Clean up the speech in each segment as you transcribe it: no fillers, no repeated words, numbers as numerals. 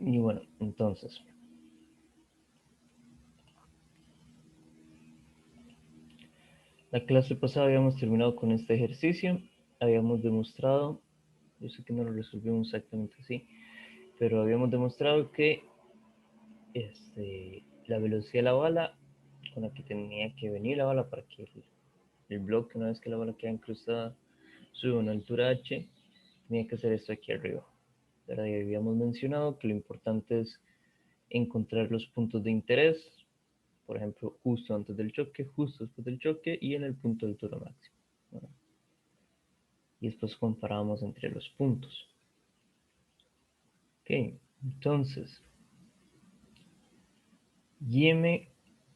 Y bueno, entonces, la clase pasada habíamos terminado con este ejercicio, habíamos demostrado, yo sé que no lo resolvimos exactamente así, pero habíamos demostrado que la velocidad de la bala, con la que tenía que venir la bala para que el bloque, una vez que la bala queda incrustada, sube a una altura h, tenía que hacer esto aquí arriba. ¿Verdad? Y habíamos mencionado que lo importante es encontrar los puntos de interés, por ejemplo, justo antes del choque, justo después del choque y en el punto de altura máximo. ¿Verdad? Y después comparamos entre los puntos. Ok, entonces, Yeme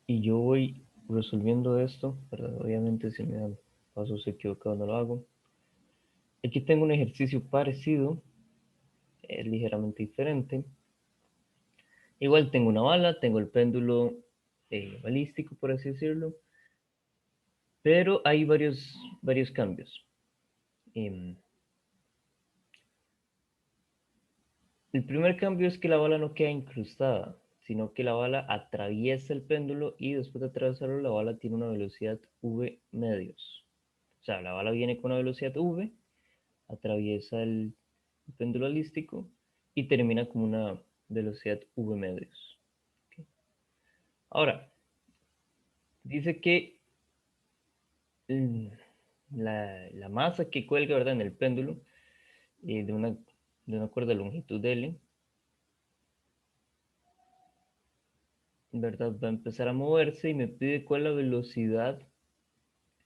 y yo voy resolviendo esto, ¿verdad? Obviamente si me dan pasos equivocados no lo hago. Aquí tengo un ejercicio parecido, es ligeramente diferente. Igual tengo una bala, tengo el péndulo balístico, por así decirlo, pero hay varios cambios. Em, el primer cambio es que la bala no queda incrustada, sino que la bala atraviesa el péndulo y después de atravesarlo la bala tiene una velocidad v medios. O sea, la bala viene con una velocidad v, atraviesa el péndulo balístico y termina con una velocidad v medios. ¿Okay? Ahora, dice que mm, la masa que cuelga, ¿verdad? En el péndulo de una cuerda de longitud L, ¿verdad? Va a empezar a moverse y me pide cuál es la velocidad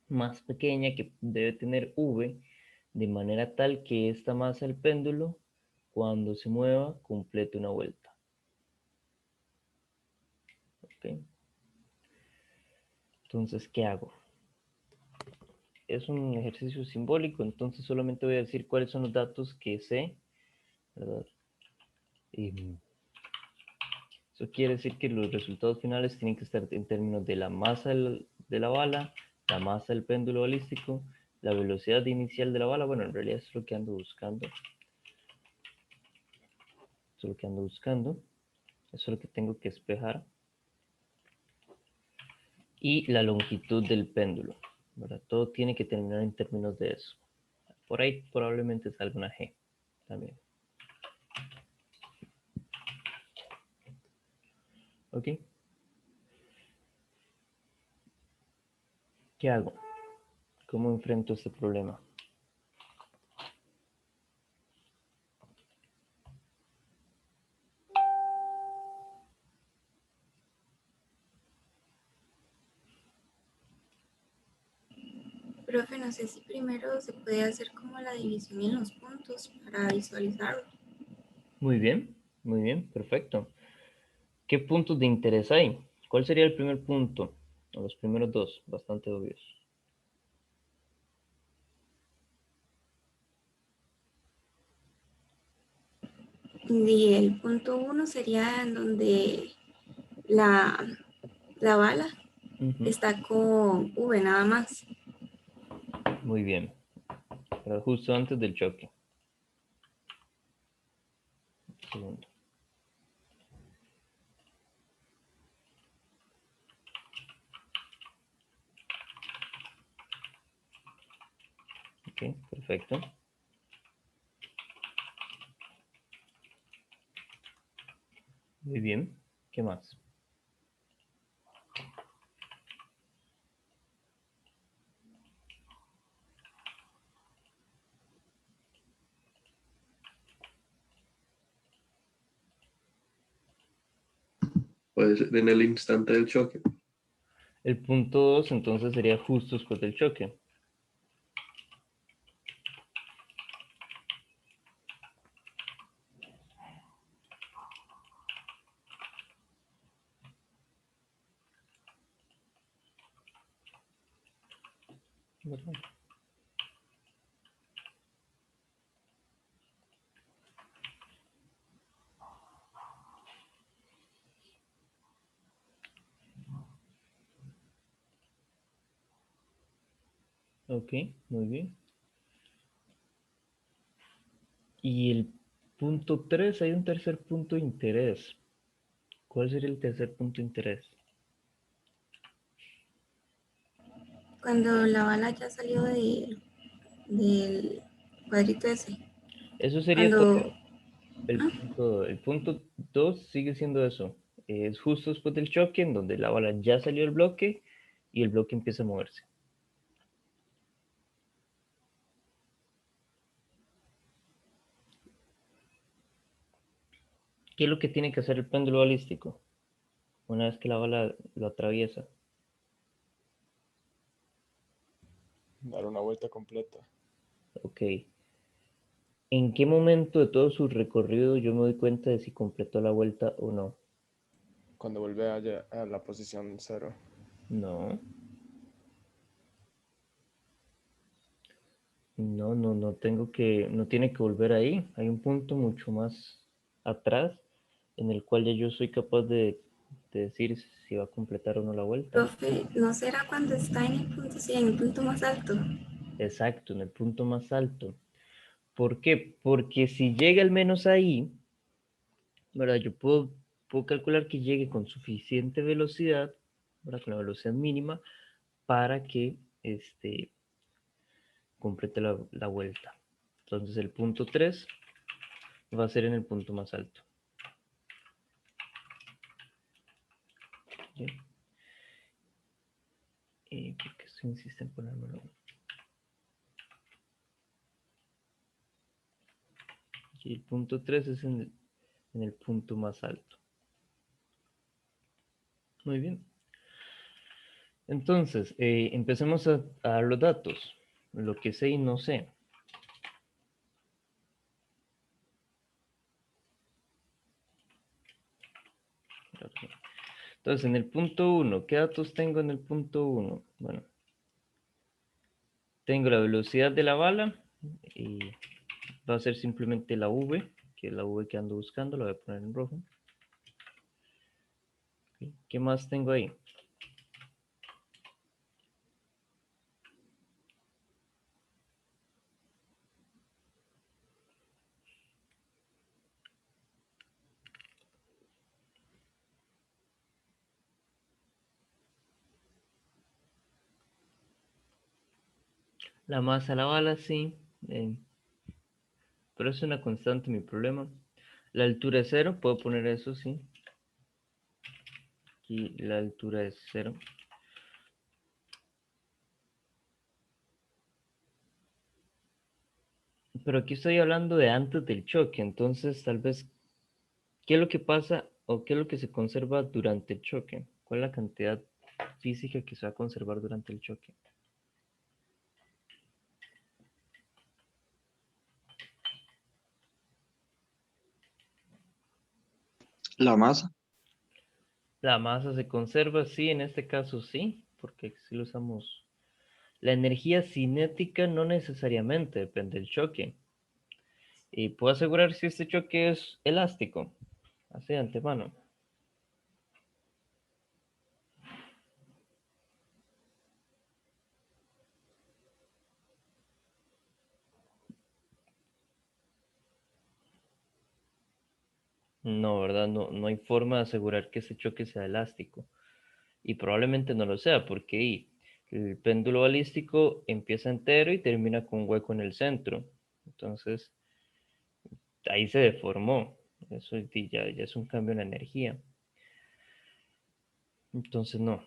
más pequeña que debe tener V, de manera tal que esta masa del péndulo, cuando se mueva, complete una vuelta. ¿Okay? Entonces, ¿qué hago? Es un ejercicio simbólico, entonces solamente voy a decir cuáles son los datos que sé, ¿verdad? Y eso quiere decir que los resultados finales tienen que estar en términos de la masa de la bala, la masa del péndulo balístico, la velocidad inicial de la bala. Bueno, en realidad es lo que ando buscando. Eso es lo que ando buscando. Eso es lo que tengo que espejar. Y la longitud del péndulo, ¿verdad? Todo tiene que terminar en términos de eso. Por ahí probablemente salga una G también. ¿Ok? ¿Qué hago? ¿Cómo enfrento este problema? Profe, no sé si primero se puede hacer como la división en los puntos para visualizarlo. Muy bien, perfecto. ¿Qué puntos de interés hay? ¿Cuál sería el primer punto? O los primeros dos, bastante obvios. Y el punto 1 sería en donde la, la bala Ujú. está con V nada más. Muy bien, pero justo antes del choque. Un segundo. Ok, perfecto. Muy bien. ¿Qué más? Puede ser en el instante del choque. El punto 2 entonces sería justo después del choque. ¿Verdad? Ok, muy bien. Y el punto 3 hay un tercer punto de interés. ¿Cuál sería el tercer punto de interés? Cuando la bala ya salió del cuadrito ese. Eso sería Cuando, el punto 2 sigue siendo eso. Es justo después del choque en donde la bala ya salió del bloque y el bloque empieza a moverse. ¿Qué es lo que tiene que hacer el péndulo balístico una vez que la bala lo atraviesa? Dar una vuelta completa. Ok. ¿En qué momento de todo su recorrido yo me doy cuenta de si completó la vuelta o no? Cuando vuelve a la posición 0. No, no tiene que volver ahí. Hay un punto mucho más atrás en el cual ya yo soy capaz de decir si va a completar o no la vuelta. profe, ¿no será cuando está en el punto, sí, en el punto más alto? Exacto, en el punto más alto. ¿Por qué? Porque si llega al menos ahí, ¿verdad? Puedo calcular que llegue con suficiente velocidad, ¿verdad? Con la velocidad mínima para que complete la vuelta. Entonces el punto 3 va a ser en el punto más alto. ¿Sí? ¿Por qué se insiste en ponérmelo? Y el punto 3 es en el punto más alto. Muy bien. Entonces, empecemos a dar los datos. Lo que sé y no sé. Entonces, en el punto 1, ¿qué datos tengo en el punto 1? Bueno, tengo la velocidad de la bala y va a ser simplemente la V, que es la V que ando buscando, la voy a poner en rojo. ¿Qué más tengo ahí? La masa de la bala, sí, pero es una constante mi problema. La altura es 0, puedo poner eso, sí. Aquí la altura es 0. Pero aquí estoy hablando de antes del choque, entonces tal vez, ¿qué es lo que pasa o qué es lo que se conserva durante el choque? ¿Cuál es la cantidad física que se va a conservar durante el choque? La masa. La masa se conserva, sí, en este caso sí, porque si lo usamos. La energía cinética no necesariamente depende del choque. Y puedo asegurar si este choque es elástico, así de antemano. No, ¿verdad? No hay forma de asegurar que ese choque sea elástico. Y probablemente no lo sea, porque el péndulo balístico empieza entero y termina con un hueco en el centro. Entonces, ahí se deformó. Eso ya es un cambio en la energía. Entonces, no.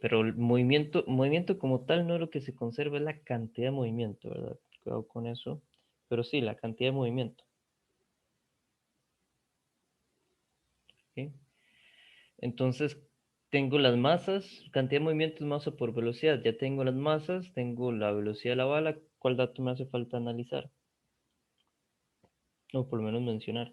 Pero el movimiento como tal no es lo que se conserva, es la cantidad de movimiento, ¿verdad? Cuidado con eso. Pero sí, la cantidad de movimiento. ¿Ok? Entonces, tengo las masas, cantidad de movimientos, masa por velocidad. Ya tengo las masas, tengo la velocidad de la bala. ¿Cuál dato me hace falta analizar? O por lo menos mencionar.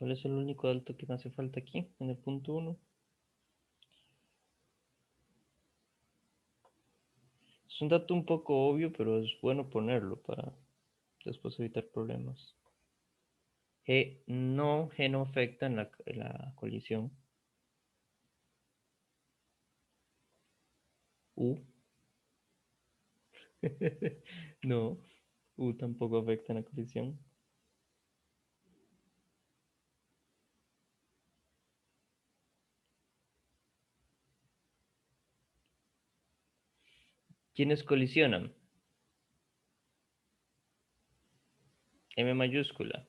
¿Cuál es el único dato que me hace falta aquí en el punto 1? Es un dato un poco obvio, pero es bueno ponerlo para después evitar problemas. G no afecta en la colisión. U. No, U tampoco afecta en la colisión. ¿Quiénes colisionan? M mayúscula.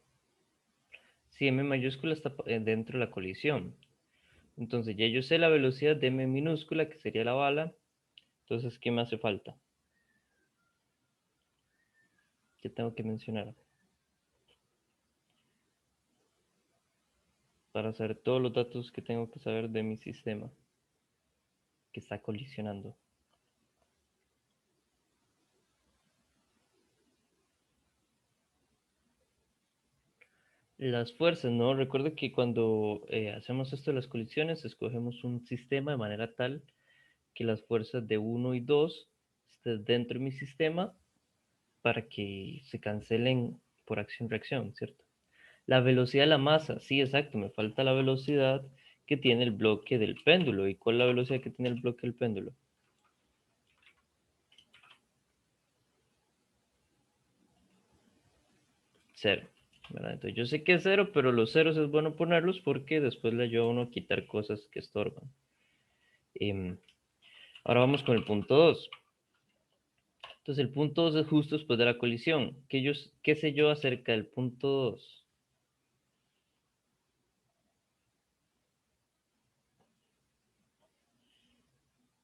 Sí, M mayúscula está dentro de la colisión. Entonces ya yo sé la velocidad de M minúscula, que sería la bala. Entonces, ¿qué me hace falta? ¿Qué tengo que mencionar? Para saber todos los datos que tengo que saber de mi sistema que está colisionando. Las fuerzas, ¿no? Recuerdo que cuando hacemos esto de las colisiones, escogemos un sistema de manera tal que las fuerzas de 1 y 2 estén dentro de mi sistema para que se cancelen por acción-reacción, ¿cierto? La velocidad de la masa, sí, exacto, me falta la velocidad que tiene el bloque del péndulo. ¿Y cuál es la velocidad que tiene el bloque del péndulo? Cero, ¿verdad? Entonces yo sé que es cero, pero los ceros es bueno ponerlos porque después le ayuda a uno a quitar cosas que estorban. Ahora vamos con el punto 2. Entonces el punto 2 es justo después de la colisión. ¿Qué sé yo acerca del punto 2?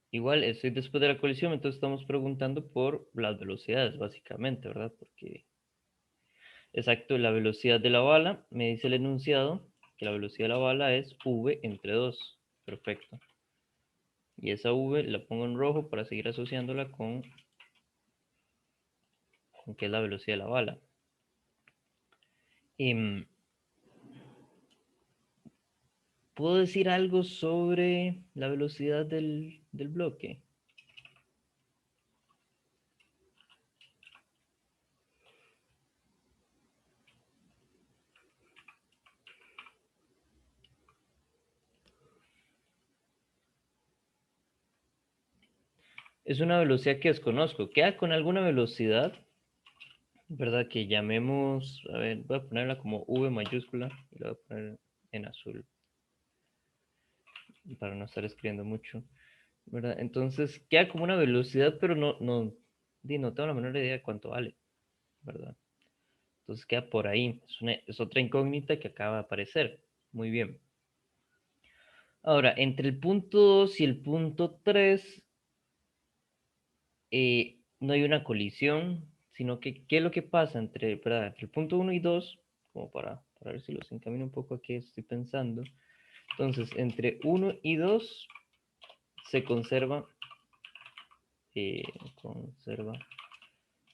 Igual estoy después de la colisión, entonces estamos preguntando por las velocidades, básicamente, ¿verdad? Porque, exacto, la velocidad de la bala, me dice el enunciado que la velocidad de la bala es v entre 2. Perfecto. Y esa v la pongo en rojo para seguir asociándola con qué es la velocidad de la bala. ¿Puedo decir algo sobre la velocidad del bloque? Es una velocidad que desconozco. Queda con alguna velocidad, ¿verdad? Que llamemos, a ver, voy a ponerla como V mayúscula y la voy a poner en azul para no estar escribiendo mucho, ¿verdad? Entonces queda como una velocidad, pero no tengo la menor idea de cuánto vale, ¿verdad? Entonces queda por ahí. Es otra incógnita que acaba de aparecer. Muy bien. Ahora, entre el punto 2 y el punto 3 no hay una colisión, sino que ¿qué es lo que pasa ¿verdad? Entre el punto 1 y 2? Como para ver si los encamino un poco aquí, estoy pensando. Entonces, entre 1 y 2 se eh, conserva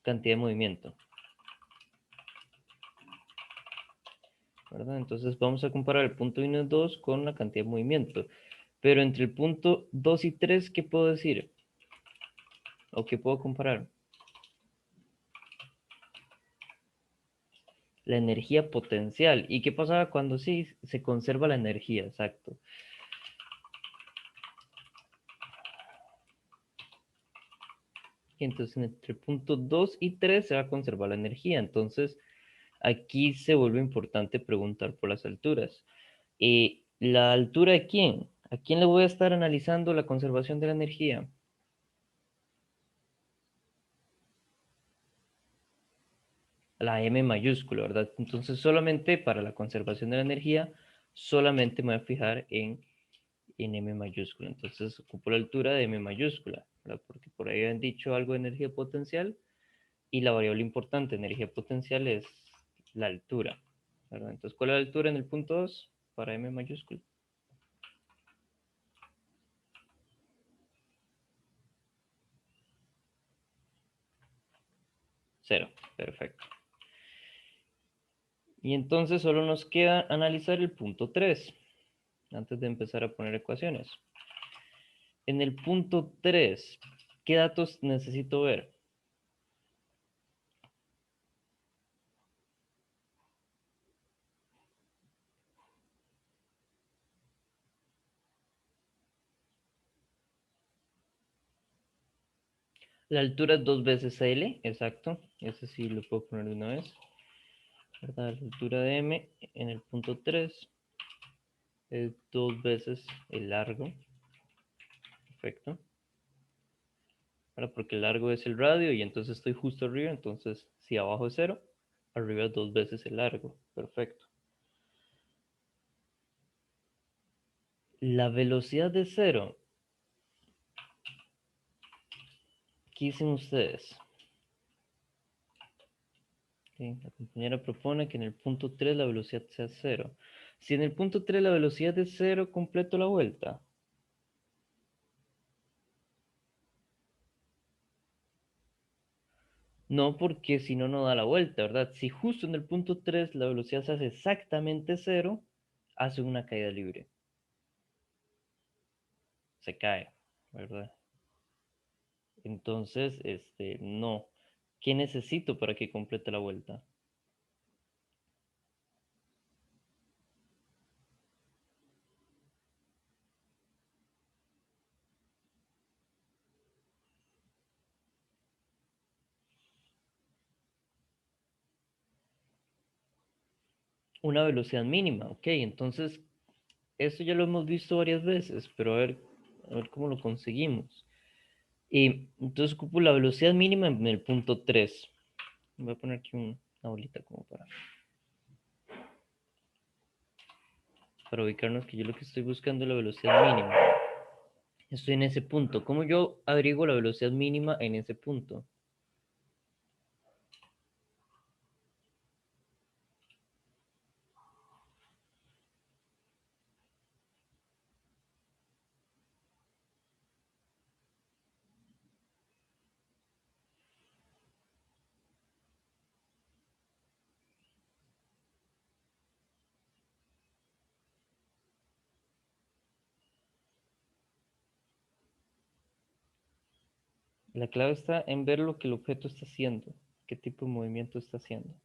cantidad de movimiento, ¿verdad? Entonces vamos a comparar el punto 1 y 2 con la cantidad de movimiento. Pero entre el punto 2 y 3, ¿qué puedo decir? ¿O qué puedo comparar? La energía potencial. ¿Y qué pasa cuando sí se conserva la energía? Exacto. Y entonces entre el punto 2 y 3 se va a conservar la energía. Entonces aquí se vuelve importante preguntar por las alturas. ¿La altura de quién? ¿A quién le voy a estar analizando la conservación de la energía? La M mayúscula, ¿verdad? Entonces solamente para la conservación de la energía, solamente me voy a fijar en M mayúscula. Entonces ocupo la altura de M mayúscula, ¿verdad? Porque por ahí han dicho algo de energía potencial y la variable importante de energía potencial es la altura, ¿verdad? Entonces, ¿cuál es la altura en el punto 2 para M mayúscula? 0, perfecto. Y entonces solo nos queda analizar el punto 3 antes de empezar a poner ecuaciones. En el punto 3, ¿qué datos necesito ver? La altura es 2 veces L, exacto. Ese sí lo puedo poner de una vez. ¿Verdad? La altura de M en el punto 3 es 2 veces el largo. Perfecto. Ahora, porque el largo es el radio y entonces estoy justo arriba, entonces si abajo es 0, arriba es 2 veces el largo. Perfecto. La velocidad de 0. ¿Qué dicen ustedes? Sí, la compañera propone que en el punto 3 la velocidad sea 0. Si en el punto 3 la velocidad es 0, completo la vuelta. No, porque si no, no da la vuelta, ¿verdad? Si justo en el punto 3 la velocidad se hace exactamente 0, hace una caída libre. Se cae, ¿verdad? Entonces, no. ¿Qué necesito para que complete la vuelta? Una velocidad mínima, ok. Entonces, esto ya lo hemos visto varias veces, pero a ver cómo lo conseguimos. Y entonces ocupo la velocidad mínima en el punto 3. Voy a poner aquí una bolita como para ubicarnos, que yo lo que estoy buscando es la velocidad mínima. Estoy en ese punto. ¿Cómo yo averiguo la velocidad mínima en ese punto? La clave está en ver lo que el objeto está haciendo, qué tipo de movimiento está haciendo.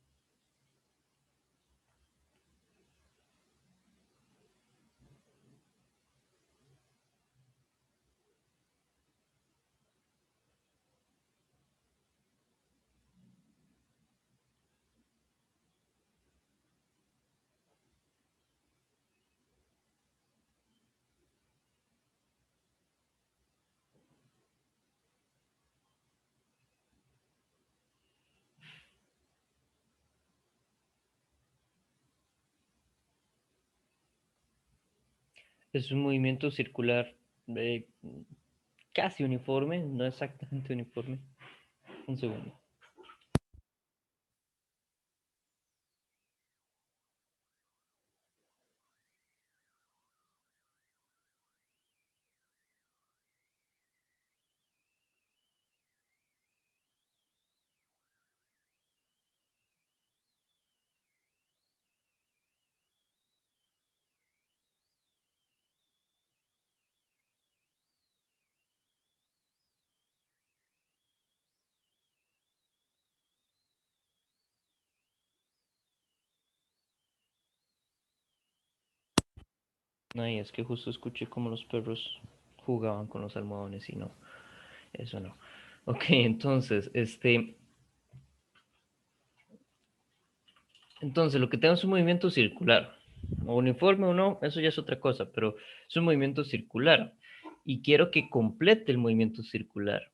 Es un movimiento circular casi uniforme, no exactamente uniforme. Un segundo. Ay, es que justo escuché como los perros jugaban con los almohadones y no, eso no. Ok, entonces, entonces lo que tengo es un movimiento circular. O uniforme o no, eso ya es otra cosa, pero es un movimiento circular. Y quiero que complete el movimiento circular.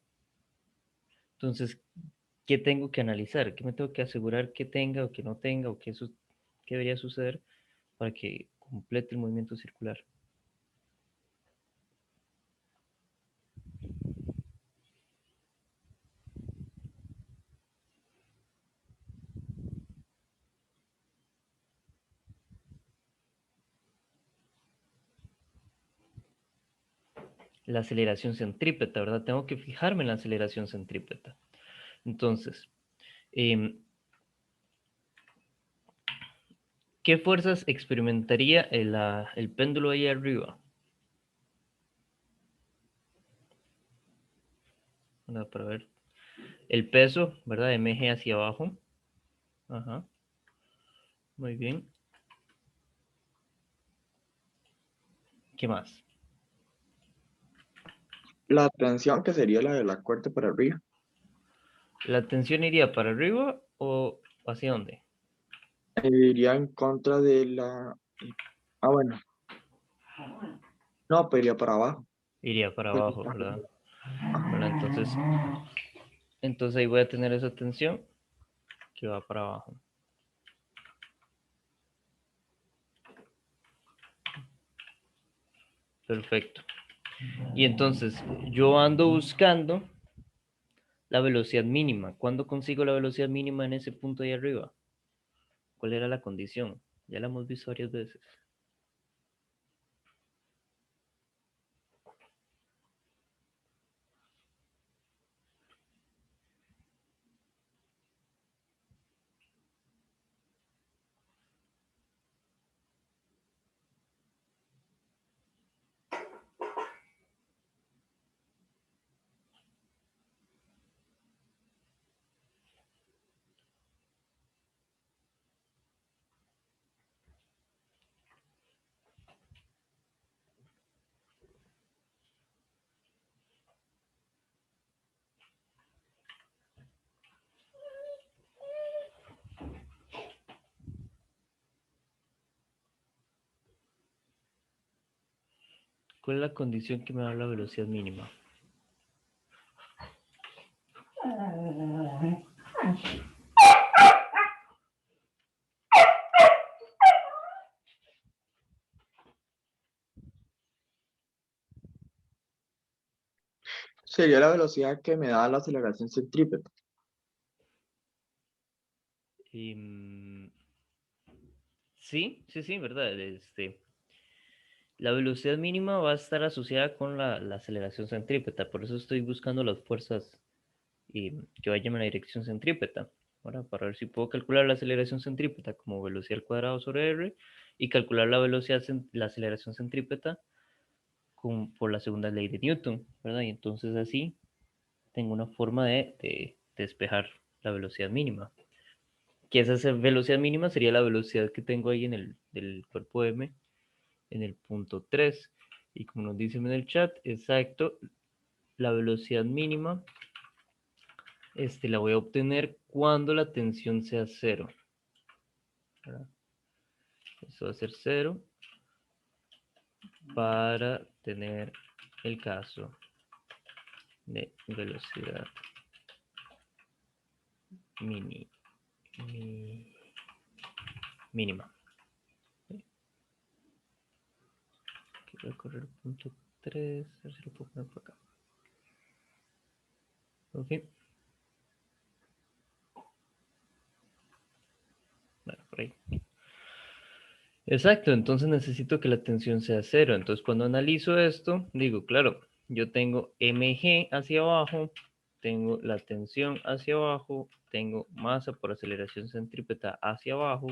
Entonces, ¿qué tengo que analizar? ¿Qué me tengo que asegurar que tenga o que no tenga o qué debería suceder para que complete el movimiento circular? La aceleración centrípeta, ¿verdad? Tengo que fijarme en la aceleración centrípeta. Entonces, em, ¿Qué fuerzas experimentaría el péndulo ahí arriba? Para ver. El peso, ¿verdad? MG hacia abajo. Ajá. Muy bien. ¿Qué más? La tensión que sería la de la cuerda para arriba. ¿La tensión iría para arriba o hacia dónde? Iría en contra de la... Ah, bueno. No, pero iría para abajo. Iría para Pues, abajo, ¿verdad? ajá. Bueno, entonces ahí voy a tener esa tensión que va para abajo. Perfecto. Y entonces yo ando buscando la velocidad mínima. ¿Cuándo consigo la velocidad mínima en ese punto ahí arriba? ¿Cuál era la condición? Ya la hemos visto varias veces. ¿Cuál es la condición que me da la velocidad mínima? Sería la velocidad que me da la aceleración centrípeta. Sí, ¿verdad? La velocidad mínima va a estar asociada con la aceleración centrípeta, por eso estoy buscando las fuerzas que vayan en la dirección centrípeta. Ahora, para ver si puedo calcular la aceleración centrípeta como velocidad al cuadrado sobre r y calcular la aceleración centrípeta por la segunda ley de Newton, ¿verdad? Y entonces así tengo una forma de despejar la velocidad mínima. Que esa velocidad mínima sería la velocidad que tengo ahí en del cuerpo M en el punto 3. Y como nos dicen en el chat, exacto, la velocidad mínima la voy a obtener cuando la tensión sea 0. ¿Verdad? Eso va a ser 0 para tener el caso de velocidad mínima. Aquí voy a correr el punto 3, a ver si lo puedo poner por acá. Ok. Bueno, por ahí. Exacto, entonces necesito que la tensión sea 0. Entonces cuando analizo esto, digo, claro, yo tengo mg hacia abajo, tengo la tensión hacia abajo, tengo masa por aceleración centrípeta hacia abajo,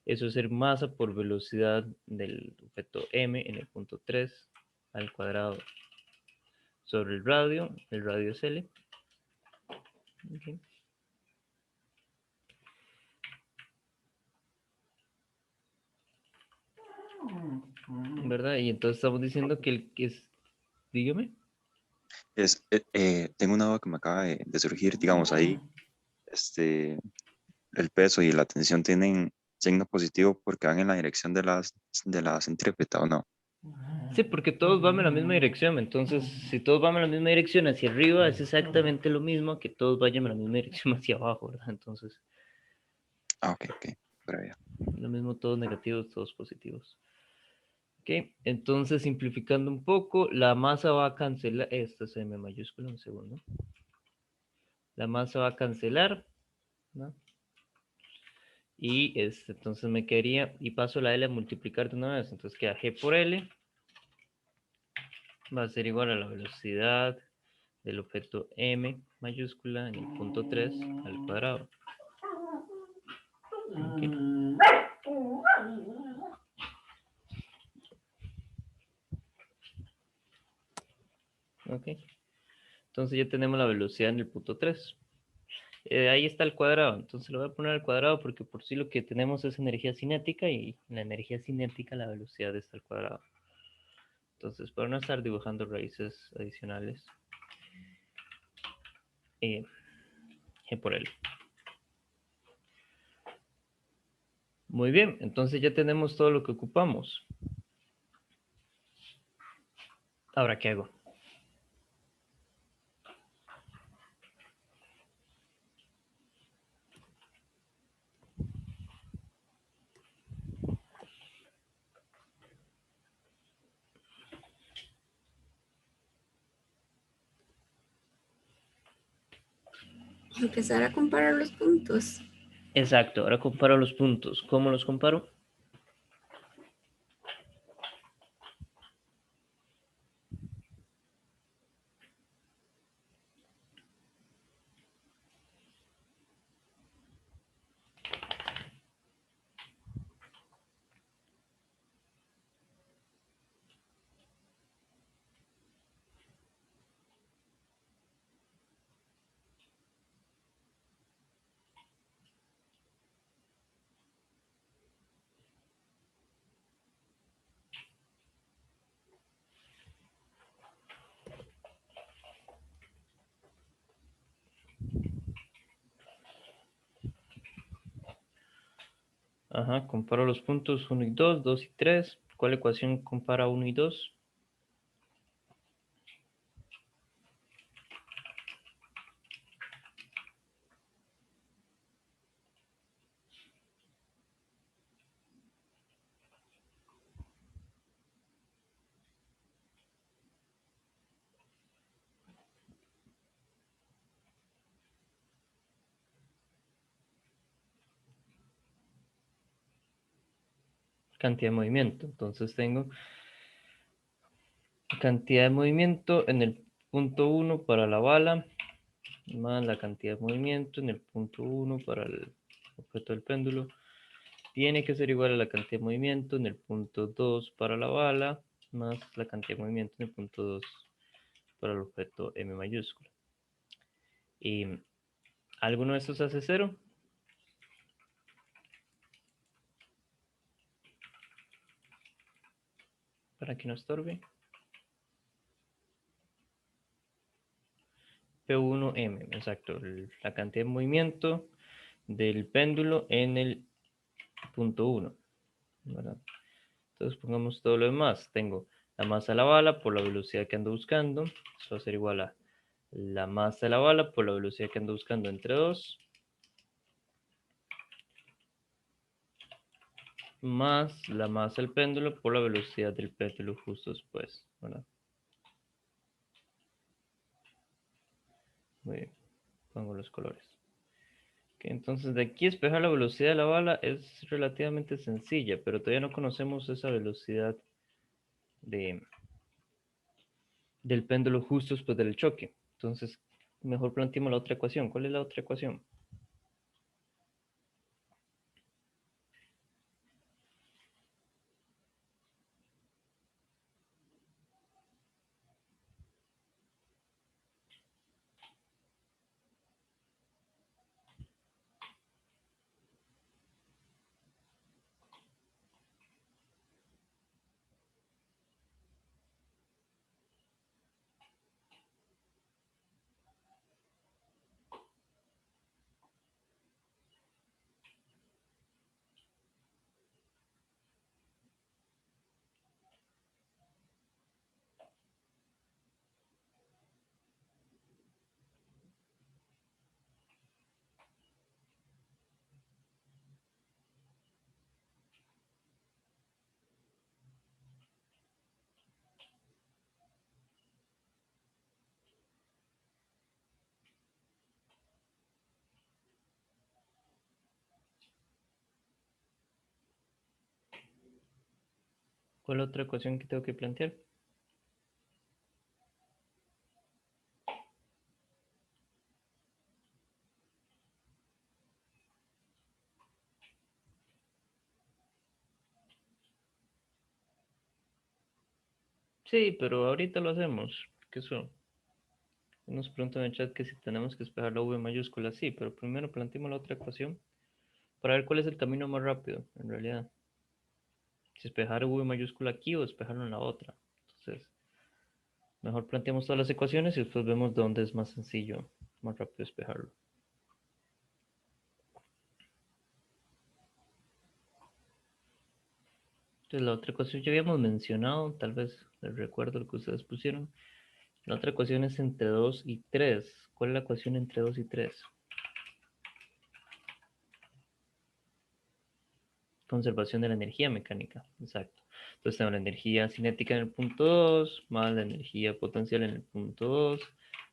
eso es ser masa por velocidad del objeto m en el punto 3 al cuadrado sobre el radio es L. Okay. ¿Verdad? Y entonces estamos diciendo que el que es, dígame. Tengo una duda que me acaba de surgir, digamos, ahí el peso y la tensión tienen signo positivo porque van en la dirección de la centrípeta, ¿o no? Sí, porque todos van en la misma dirección. Entonces, si todos van en la misma dirección hacia arriba, es exactamente lo mismo que todos vayan en la misma dirección hacia abajo, ¿verdad? Entonces, Ok, pero ya. lo mismo todos negativos, todos positivos. Ok, entonces simplificando un poco, la masa va a cancelar, esto es M mayúscula, un segundo. La masa va a cancelar, ¿no? Y entonces me quedaría, y paso la L a multiplicar de una vez, entonces queda G por L, va a ser igual a la velocidad del objeto M mayúscula en el punto 3 al cuadrado. Okay. Ok. Entonces ya tenemos la velocidad en el punto 3. Ahí está el cuadrado. Entonces lo voy a poner al cuadrado porque por sí lo que tenemos es energía cinética y en la energía cinética la velocidad está al cuadrado. Entonces, para no estar dibujando raíces adicionales, G por L. Muy bien, entonces ya tenemos todo lo que ocupamos. Ahora, ¿qué hago? Empezar a comparar los puntos. Exacto, ahora comparo los puntos. ¿Cómo los comparo? Ajá, comparo los puntos 1 y 2, 2 y 3. ¿Cuál ecuación compara 1 y 2? Cantidad de movimiento. Entonces tengo cantidad de movimiento en el punto 1 para la bala, más la cantidad de movimiento en el punto 1 para el objeto del péndulo. Tiene que ser igual a la cantidad de movimiento en el punto 2 para la bala, más la cantidad de movimiento en el punto 2 para el objeto M mayúscula. ¿Y alguno de estos hace 0? Para que no estorbe. P1M, exacto, la cantidad de movimiento del péndulo en el punto 1, ¿verdad? Entonces pongamos todo lo demás. Tengo la masa de la bala por la velocidad que ando buscando. Eso va a ser igual a la masa de la bala por la velocidad que ando buscando entre 2. Más la masa del péndulo por la velocidad del péndulo justo después, ¿verdad? Muy bien. Pongo los colores. Ok, entonces de aquí espejar la velocidad de la bala es relativamente sencilla, pero todavía no conocemos esa velocidad del péndulo justo después del choque. Entonces, mejor planteemos la otra ecuación. ¿Cuál es la otra ecuación? ¿Cuál es la otra ecuación que tengo que plantear? Sí, pero ahorita lo hacemos. ¿Qué son? Nos preguntan en el chat que si tenemos que despejar la v mayúscula. Sí, pero primero planteemos la otra ecuación para ver cuál es el camino más rápido, en realidad. Si despejar v mayúscula aquí o despejarlo en la otra. Entonces, mejor planteamos todas las ecuaciones y después vemos dónde es más sencillo, más rápido despejarlo. Entonces, la otra ecuación ya habíamos mencionado, tal vez les recuerdo lo que ustedes pusieron. La otra ecuación es entre 2 y 3. ¿Cuál es la ecuación entre 2 y 3? Conservación de la energía mecánica, exacto. Entonces tengo la energía cinética en el punto 2 más la energía potencial en el punto 2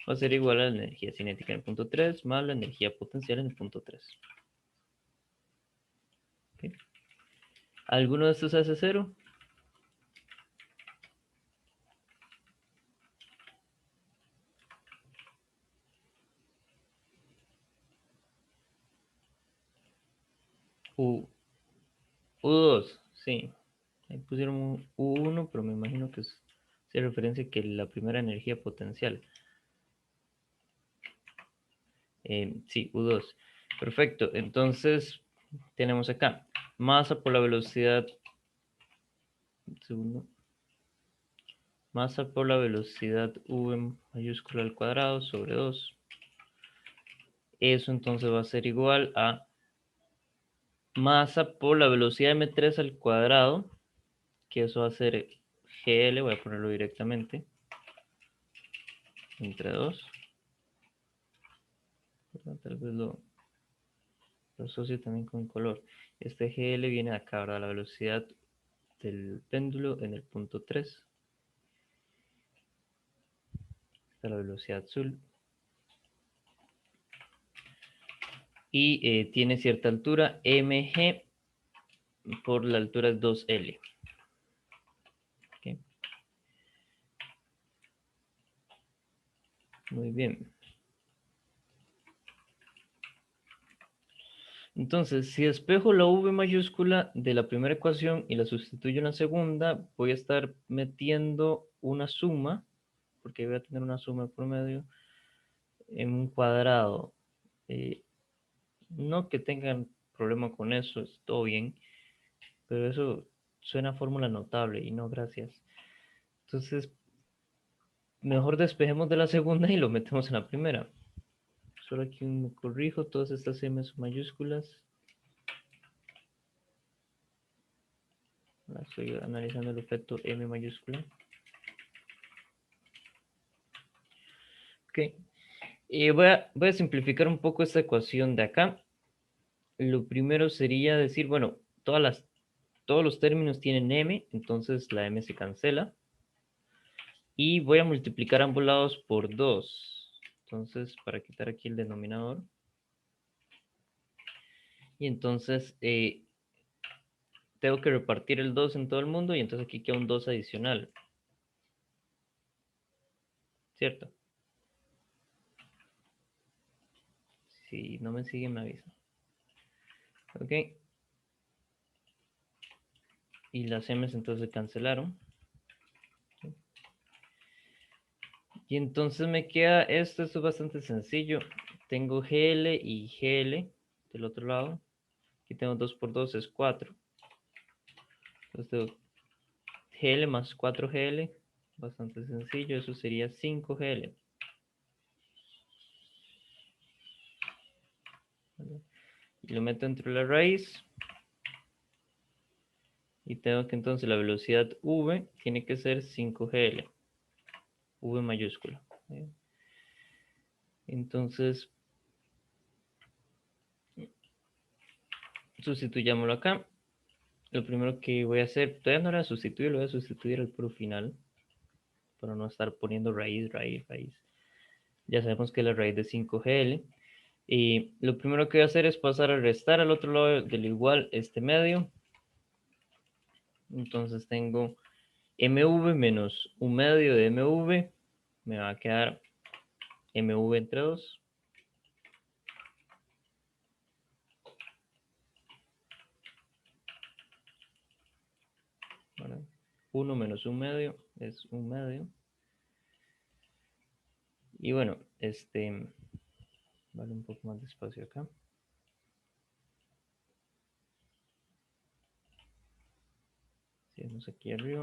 va a ser igual a la energía cinética en el punto 3 más la energía potencial en el punto 3. ¿Okay? ¿Alguno de estos hace 0? U2, sí. Ahí pusieron U1, pero me imagino que es hace referencia que la primera energía potencial. Sí, U2. Perfecto. Entonces, tenemos acá masa por la velocidad. Un segundo. Masa por la velocidad v mayúscula al cuadrado sobre 2. Eso entonces va a ser igual a masa por la velocidad m3 al cuadrado, que eso va a ser GL, voy a ponerlo directamente, entre 2. Tal vez lo asocio también con color. Este GL viene de acá, ¿verdad? La velocidad del péndulo en el punto 3. Esta es la velocidad azul. Y tiene cierta altura, mg, por la altura es 2L. Okay. Muy bien. Entonces, si despejo la v mayúscula de la primera ecuación y la sustituyo en la segunda, voy a estar metiendo una suma, porque voy a tener una suma por medio, en un cuadrado. No que tengan problema con eso, es todo bien, pero eso suena a fórmula notable y no, gracias. Entonces, mejor despejemos de la segunda y lo metemos en la primera. Solo aquí me corrijo, todas estas m son mayúsculas. Ahora estoy analizando el efecto m mayúscula. Ok. Voy a simplificar un poco esta ecuación de acá. Lo primero sería decir, bueno, todos los términos tienen m, entonces la m se cancela. Y voy a multiplicar ambos lados por 2. Entonces, para quitar aquí el denominador. Y entonces, tengo que repartir el 2 en todo el mundo y entonces aquí queda un 2 adicional. ¿Cierto? Si no me sigue, me avisa. Ok. Y las m's entonces se cancelaron. Y entonces me queda esto es bastante sencillo. Tengo GL y GL del otro lado. Aquí tengo 2 por 2 es 4. Entonces tengo GL más 4GL. Bastante sencillo. Eso sería 5GL. Y lo meto entre la raíz. Y tengo que entonces la velocidad V tiene que ser 5GL. V mayúscula. Entonces, sustituyámoslo acá. Lo primero que voy a hacer, todavía no lo voy a sustituir, lo voy a sustituir al puro final. Para no estar poniendo raíz. Ya sabemos que la raíz de 5GL. Y lo primero que voy a hacer es pasar a restar al otro lado del igual este medio. Entonces tengo mv menos un medio de mv. Me va a quedar mv entre 2. 1 menos un medio es un medio. Y bueno, Vale, un poco más despacio acá. Seguimos aquí arriba.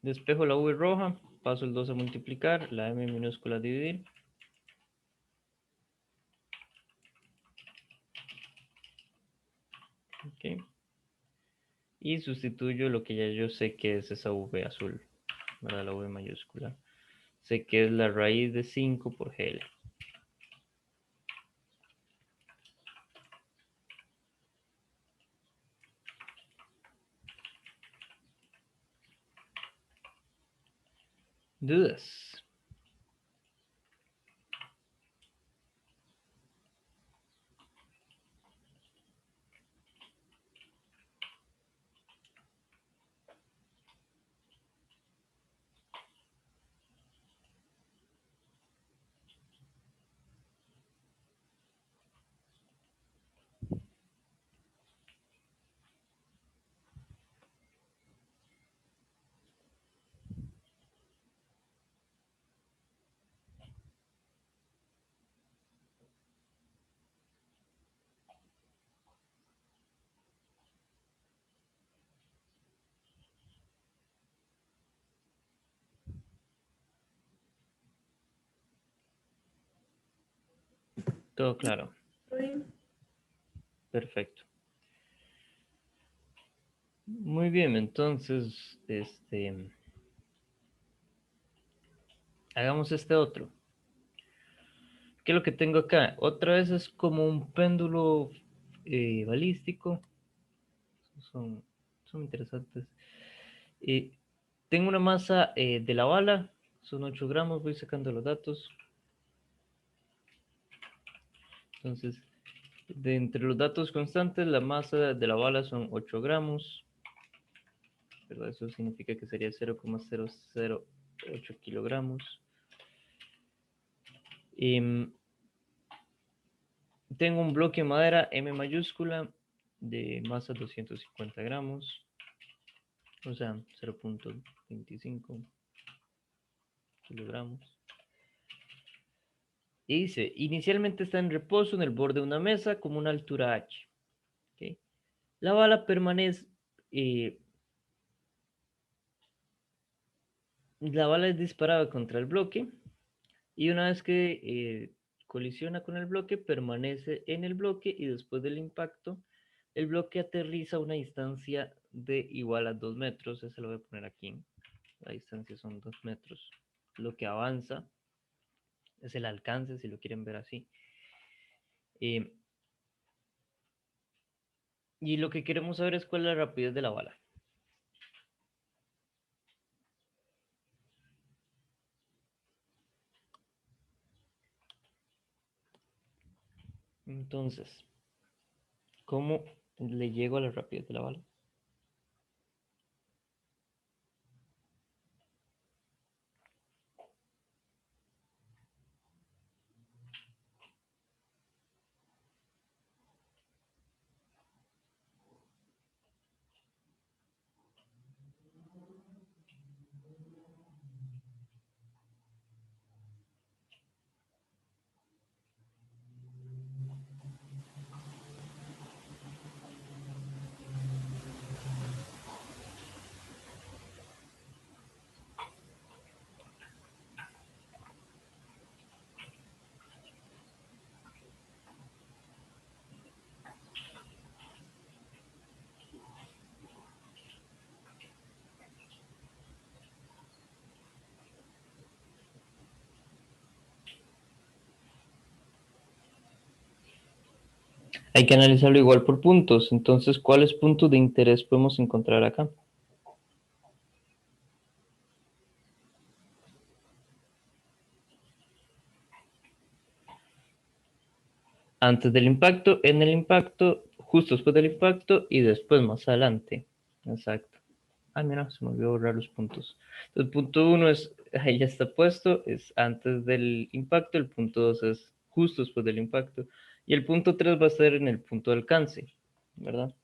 Despejo la V roja, paso el 2 a multiplicar, la M minúscula a dividir. Ok. Y sustituyo lo que ya yo sé que es esa V azul, ¿verdad? La V mayúscula. Sé que es la raíz de 5 por GL. ¿Dudas? Todo claro. Perfecto. Muy bien, entonces, hagamos este otro. ¿Qué es lo que tengo acá? Otra vez es como un péndulo balístico. Son interesantes. Tengo una masa de la bala, son 8 gramos, voy sacando los datos. Entonces, de entre los datos constantes, la masa de la bala son 8 gramos. Pero eso significa que sería 0,008 kilogramos. Tengo un bloque de madera M mayúscula de masa 250 gramos. O sea, 0,25 kilogramos. Y dice, inicialmente está en reposo en el borde de una mesa como una altura H. ¿Okay? La bala permanece, la bala es disparada contra el bloque y una vez que colisiona con el bloque, permanece en el bloque y después del impacto, el bloque aterriza a una distancia de igual a 2 metros. Eso lo voy a poner aquí. La distancia son 2 metros. Lo que avanza es el alcance, si lo quieren ver así. Y lo que queremos saber es cuál es la rapidez de la bala. Entonces, ¿cómo le llego a la rapidez de la bala? Hay que analizarlo igual por puntos. Entonces, ¿cuáles puntos de interés podemos encontrar acá? Antes del impacto, en el impacto, justo después del impacto y después más adelante. Exacto. Ah, mira, se me olvidó borrar los puntos. El punto 1 es, ahí ya está puesto, es antes del impacto. El punto 2 es justo después del impacto. Y el punto 3 va a ser en el punto de alcance, ¿verdad?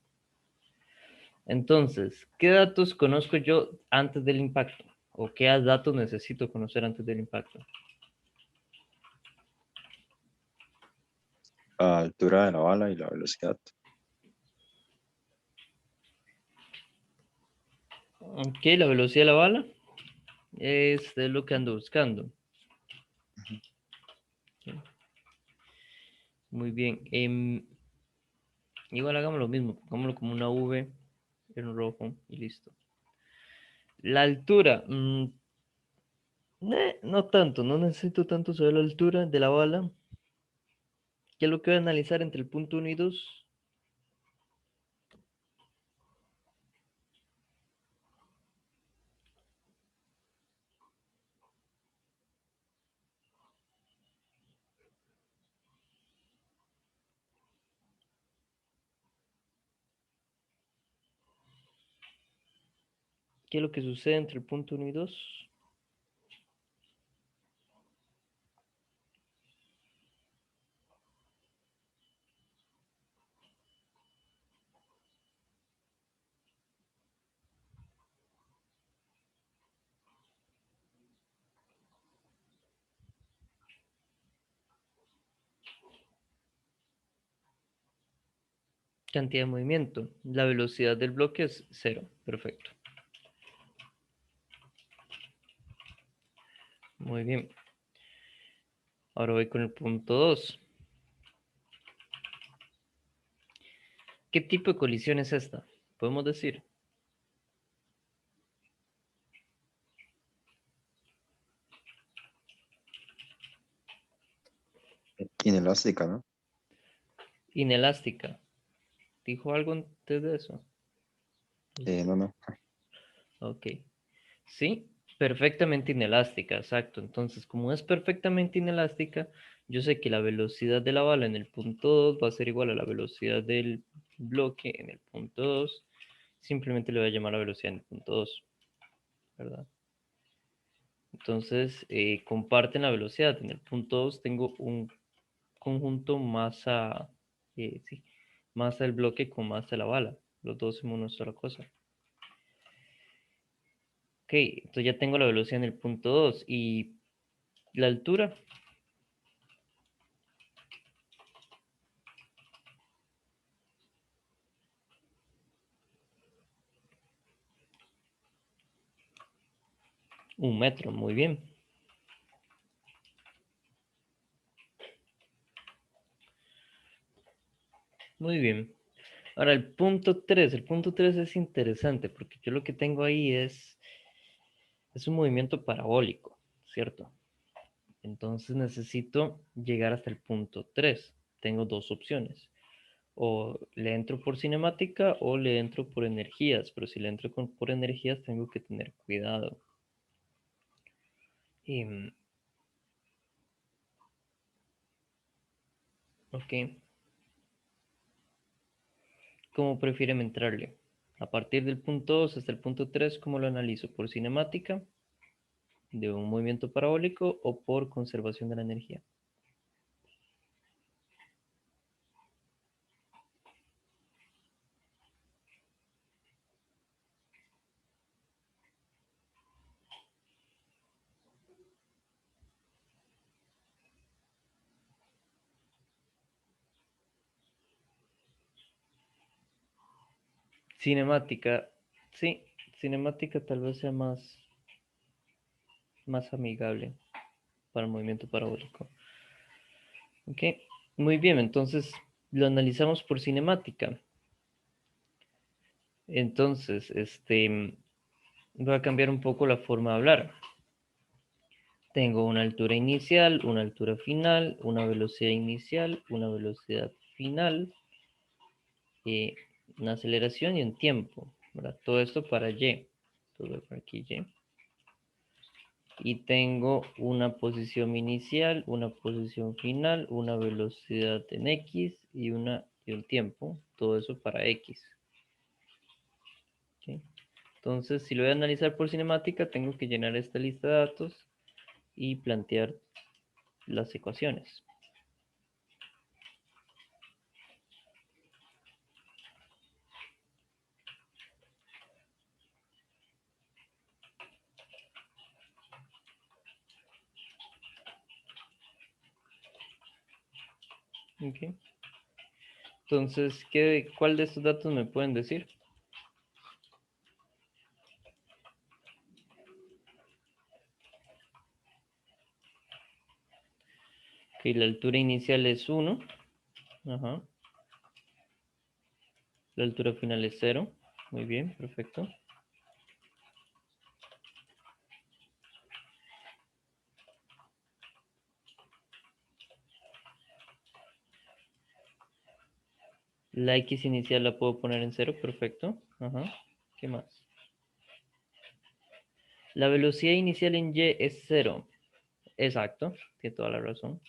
Entonces, ¿qué datos conozco yo antes del impacto? ¿O qué datos necesito conocer antes del impacto? La altura de la bala y la velocidad. Ok, la velocidad de la bala es de lo que ando buscando. Ok, muy bien. Igual hagamos lo mismo, pongámoslo como una V en rojo y listo. La altura, no tanto, no necesito tanto saber la altura de la bala. ¿Qué es lo que voy a analizar entre el punto 1 y 2? ¿Qué es lo que sucede entre el punto 1 y 2? Cantidad de movimiento. La velocidad del bloque es 0. Perfecto. Muy bien. Ahora voy con el punto 2. ¿Qué tipo de colisión es esta? Podemos decir. Inelástica, ¿no? Inelástica. ¿Dijo algo antes de eso? No. Ok. Sí, perfectamente inelástica, exacto. Entonces, como es perfectamente inelástica, yo sé que la velocidad de la bala en el punto 2 va a ser igual a la velocidad del bloque en el punto 2. Simplemente le voy a llamar la velocidad en el punto 2, ¿verdad? Entonces, comparten la velocidad. En el punto 2 tengo un conjunto masa, sí, masa del bloque con masa de la bala. Los dos son una sola cosa. Ok, entonces ya tengo la velocidad en el punto 2 y la altura. Un metro, muy bien. Muy bien. Ahora el punto 3. El punto 3 es interesante porque yo lo que tengo ahí es un movimiento parabólico, ¿cierto? Entonces necesito llegar hasta el punto 3. Tengo dos opciones. O le entro por cinemática o le entro por energías. Pero si le entro por energías tengo que tener cuidado. Ok. ¿Cómo prefieren entrarle? A partir del punto 2 hasta el punto 3, ¿cómo lo analizo? ¿Por cinemática de un movimiento parabólico o por conservación de la energía? Cinemática, sí, cinemática tal vez sea más amigable para el movimiento parabólico. Ok, muy bien, entonces lo analizamos por cinemática. Entonces, voy a cambiar un poco la forma de hablar. Tengo una altura inicial, una altura final, una velocidad inicial, una velocidad final, una aceleración y un tiempo, ¿verdad? Todo esto para Y. Todo por aquí Y. Y tengo una posición inicial, una posición final, una velocidad en X y un tiempo. Todo eso para X. ¿Sí? Entonces, si lo voy a analizar por cinemática, tengo que llenar esta lista de datos y plantear las ecuaciones. Ok. Entonces, ¿cuál de estos datos me pueden decir? Ok, la altura inicial es 1. Ajá. La altura final es 0. Muy bien, perfecto. La X inicial la puedo poner en 0, perfecto. Ajá. ¿Qué más? La velocidad inicial en Y es 0. Exacto, tiene toda la razón.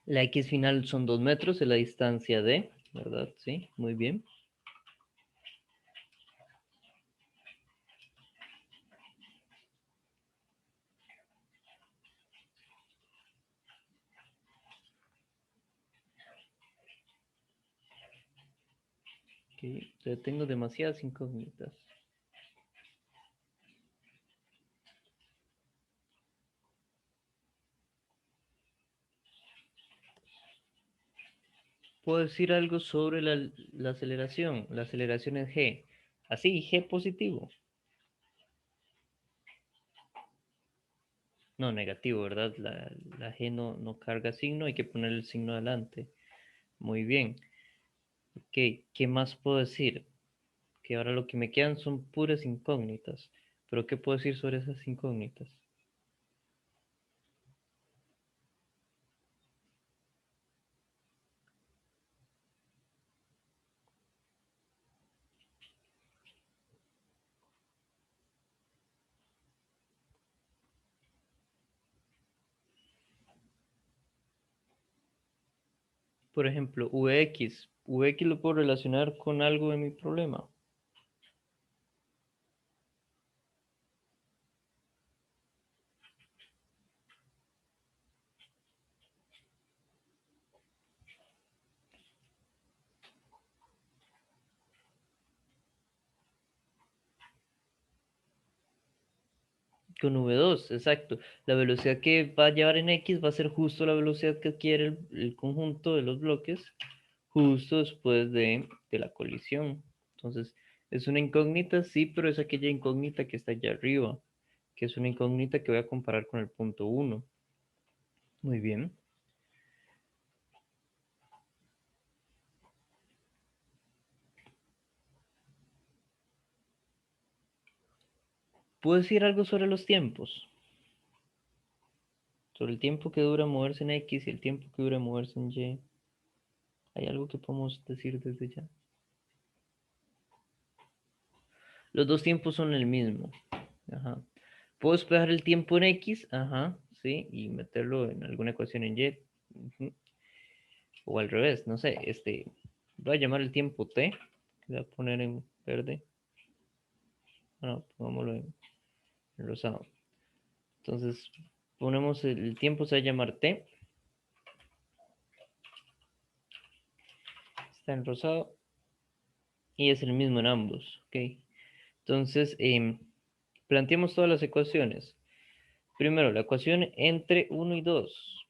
La X final son 2 metros, es la distancia de, ¿verdad? Sí, muy bien. Ok, ya tengo demasiadas incógnitas. ¿Puedo decir algo sobre la aceleración? La aceleración es G. Así, G positivo. No, negativo, ¿verdad? La G no carga signo, hay que poner el signo adelante. Muy bien. Ok, ¿qué más puedo decir? Que ahora lo que me quedan son puras incógnitas. Pero ¿qué puedo decir sobre esas incógnitas? Por ejemplo, Vx. Vx lo puedo relacionar con algo de mi problema. Con V2, exacto. La velocidad que va a llevar en X va a ser justo la velocidad que adquiere el conjunto de los bloques justo después de la colisión. Entonces, es una incógnita, sí, pero es aquella incógnita que está allá arriba, que es una incógnita que voy a comparar con el punto 1. Muy bien. ¿Puedo decir algo sobre los tiempos? Sobre el tiempo que dura moverse en X y el tiempo que dura moverse en Y. ¿Hay algo que podemos decir desde ya? Los dos tiempos son el mismo. Ajá. Puedo despejar el tiempo en X, ajá, sí, y meterlo en alguna ecuación en Y. Ujú. O al revés, no sé, voy a llamar el tiempo T, voy a poner en verde. Bueno, pongámoslo en rosado. Entonces, ponemos el tiempo, se va a llamar T. Está en rosado. Y es el mismo en ambos, ¿ok? Entonces, planteemos todas las ecuaciones. Primero, la ecuación entre 1 y 2.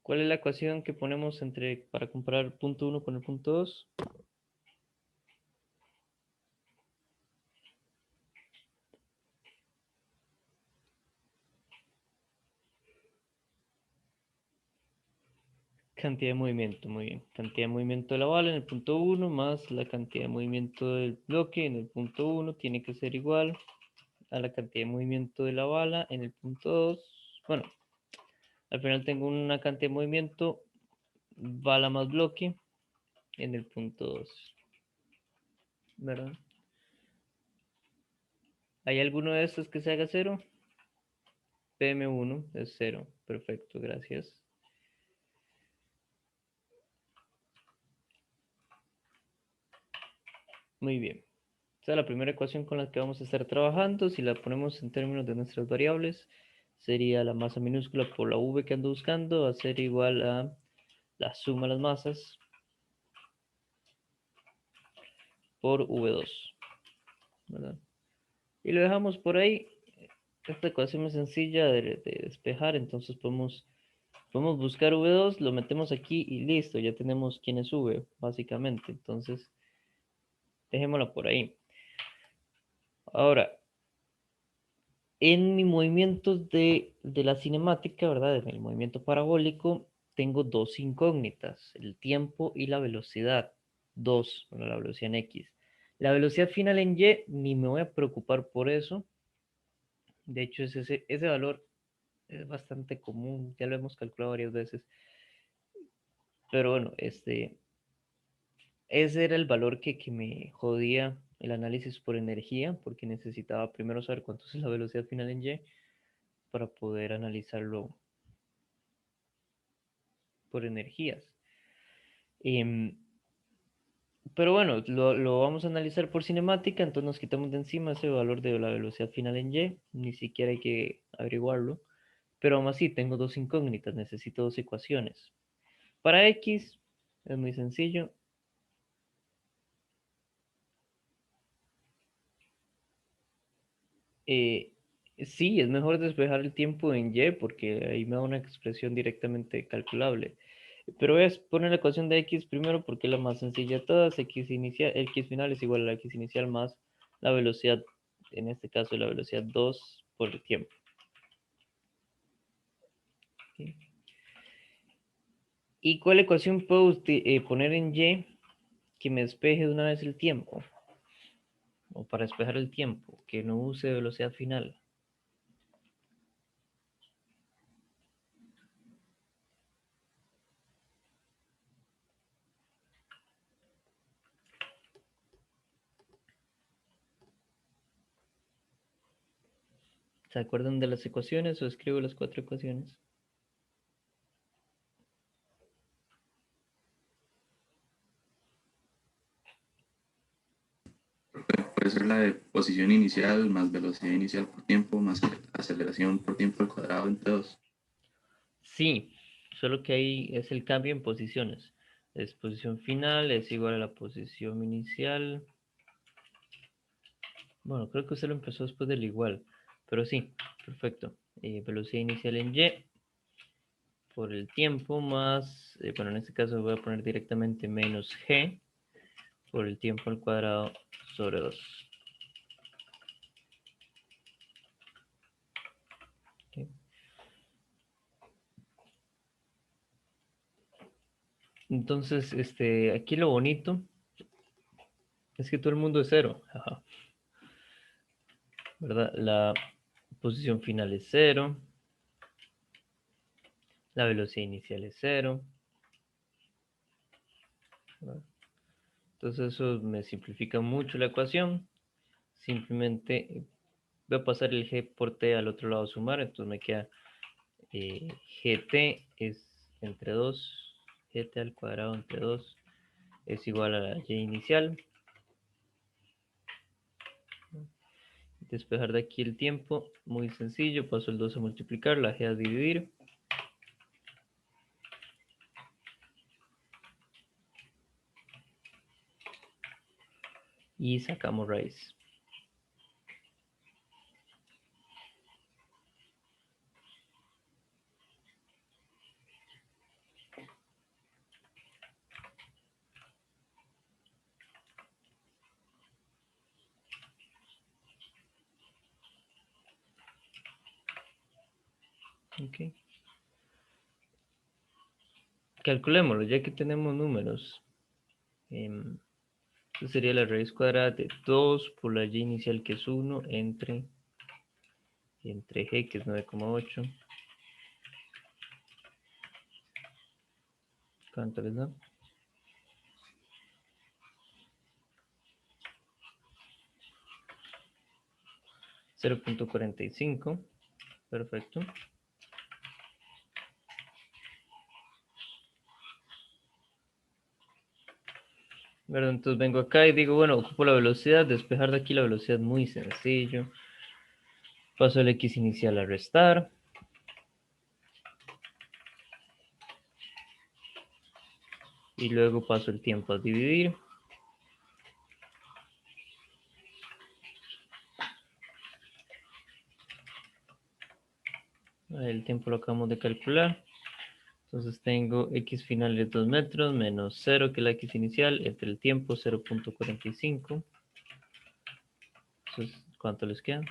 ¿Cuál es la ecuación que ponemos para comparar el punto 1 con el punto 2? Cantidad de movimiento, muy bien. Cantidad de movimiento de la bala en el punto 1 más la cantidad de movimiento del bloque en el punto 1 tiene que ser igual a la cantidad de movimiento de la bala en el punto 2. Bueno, al final tengo una cantidad de movimiento bala más bloque en el punto 2, ¿verdad? ¿Hay alguno de estos que se haga 0? PM1 es 0. Perfecto, gracias. Muy bien. Esta es la primera ecuación con la que vamos a estar trabajando. Si la ponemos en términos de nuestras variables, sería la masa minúscula por la V que ando buscando, va a ser igual a la suma de las masas por V2, ¿verdad? Y lo dejamos por ahí. Esta ecuación es sencilla de despejar, entonces podemos buscar V2, lo metemos aquí y listo, ya tenemos quién es V, básicamente. Entonces, dejémosla por ahí. Ahora, en mi movimiento de la cinemática, ¿verdad? En el movimiento parabólico, tengo dos incógnitas, el tiempo y la velocidad. Dos, bueno, la velocidad en X. La velocidad final en Y, ni me voy a preocupar por eso. De hecho, ese valor es bastante común, ya lo hemos calculado varias veces. Pero bueno, ese era el valor que me jodía el análisis por energía, porque necesitaba primero saber cuánto es la velocidad final en Y para poder analizarlo por energías. Pero bueno, lo vamos a analizar por cinemática, entonces nos quitamos de encima ese valor de la velocidad final en Y, ni siquiera hay que averiguarlo, pero aún así tengo dos incógnitas, necesito dos ecuaciones. Para X es muy sencillo. Eh, sí, es mejor despejar el tiempo en Y porque ahí me da una expresión directamente calculable. Pero voy a poner la ecuación de X primero porque es la más sencilla de todas. X inicial, X final es igual a la X inicial más la velocidad, en este caso la velocidad 2 por el tiempo. ¿Sí? ¿Y cuál ecuación puedo poner en Y que me despeje de una vez el tiempo? O para despejar el tiempo, que no use velocidad final. ¿Se acuerdan de las ecuaciones o escribo las cuatro ecuaciones? Puede ser la de posición inicial más velocidad inicial por tiempo más aceleración por tiempo al cuadrado entre dos. Sí, solo que ahí es el cambio en posiciones. Es posición final es igual a la posición inicial. Bueno, creo que usted lo empezó después del igual, pero sí, perfecto. Velocidad inicial en Y por el tiempo más, bueno, en este caso voy a poner directamente menos G por el tiempo al cuadrado sobre 2. Okay. Entonces, aquí lo bonito es que todo el mundo es cero, ajá, ¿verdad? La posición final es 0, la velocidad inicial es 0, ¿verdad? Entonces eso me simplifica mucho la ecuación. Simplemente voy a pasar el g por t al otro lado sumar, entonces me queda gt es entre 2, gt al cuadrado entre 2 es igual a la y inicial. Despejar de aquí el tiempo, muy sencillo, paso el 2 a multiplicar, la g a dividir. Y sacamos raíz. Ok. Calculémoslo, ya que tenemos números. Esto sería la raíz cuadrada de 2 por la y inicial que es 1 entre g que es 9,8. ¿Cuánto les da? 0,45. Perfecto. ¿verdad? Entonces vengo acá y digo, bueno, ocupo la velocidad, despejar de aquí la velocidad muy sencillo. Paso el X inicial a restar. Y luego paso el tiempo a dividir. El tiempo lo acabamos de calcular. Entonces tengo X final de 2 metros menos 0, que es la X inicial, entre el tiempo 0.45. Entonces, ¿cuánto les queda?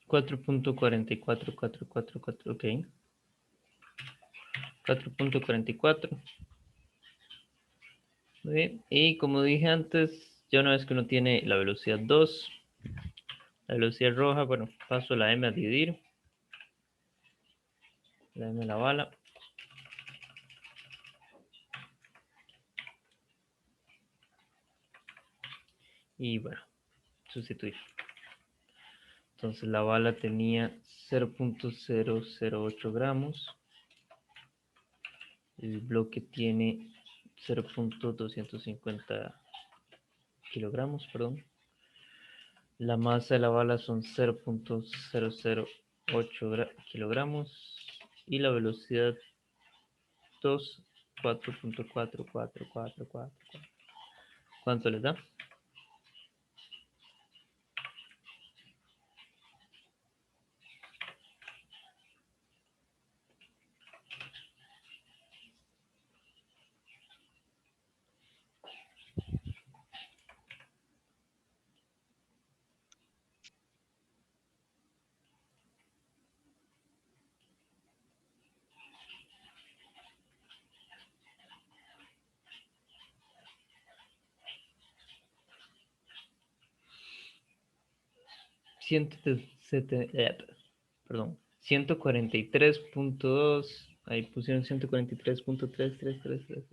$4.44444, ok. 4.44. Muy bien. Y como dije antes, ya una vez que uno tiene la velocidad 2, la velocidad roja, bueno, paso la M a dividir. La M a la bala. Y bueno, sustituir. Entonces la bala tenía 0.008 gramos. El bloque tiene 0.250 kilogramos, perdón. La masa de la bala son 0.008 kilogramos. Y la velocidad 2, 4.44444. ¿Cuánto les da? Perdón, 143.2, ahí pusieron 143.3333.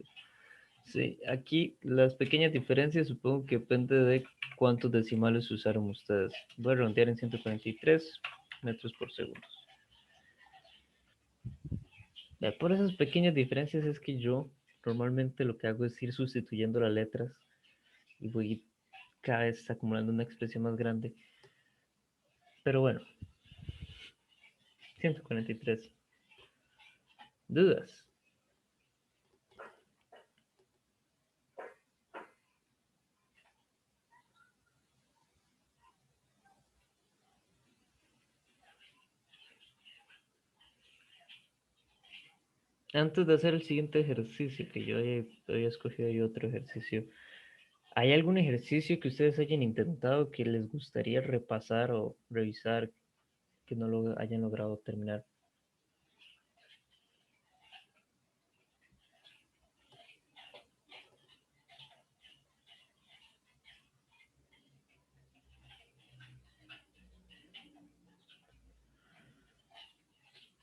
Sí, aquí las pequeñas diferencias supongo que depende de cuántos decimales usaron ustedes. Voy a redondear en 143 metros por segundo. Por esas pequeñas diferencias es que yo normalmente lo que hago es ir sustituyendo las letras y voy cada vez acumulando una expresión más grande. Pero bueno, 143. ¿Dudas? Antes de hacer el siguiente ejercicio, que yo había escogido ahí otro ejercicio, ¿hay algún ejercicio que ustedes hayan intentado que les gustaría repasar o revisar que no lo hayan logrado terminar?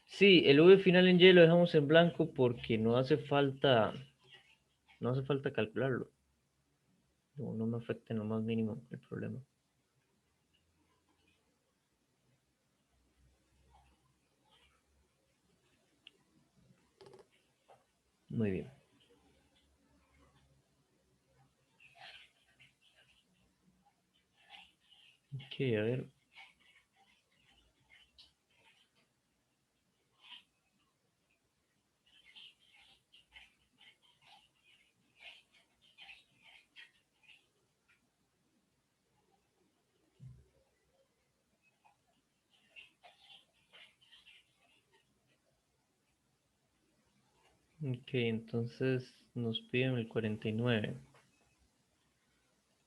Sí, el V final en Y lo dejamos en blanco porque no hace falta calcularlo. No me afecta en lo más mínimo el problema. Muy bien. Ok, a ver. Ok, entonces nos piden el 49.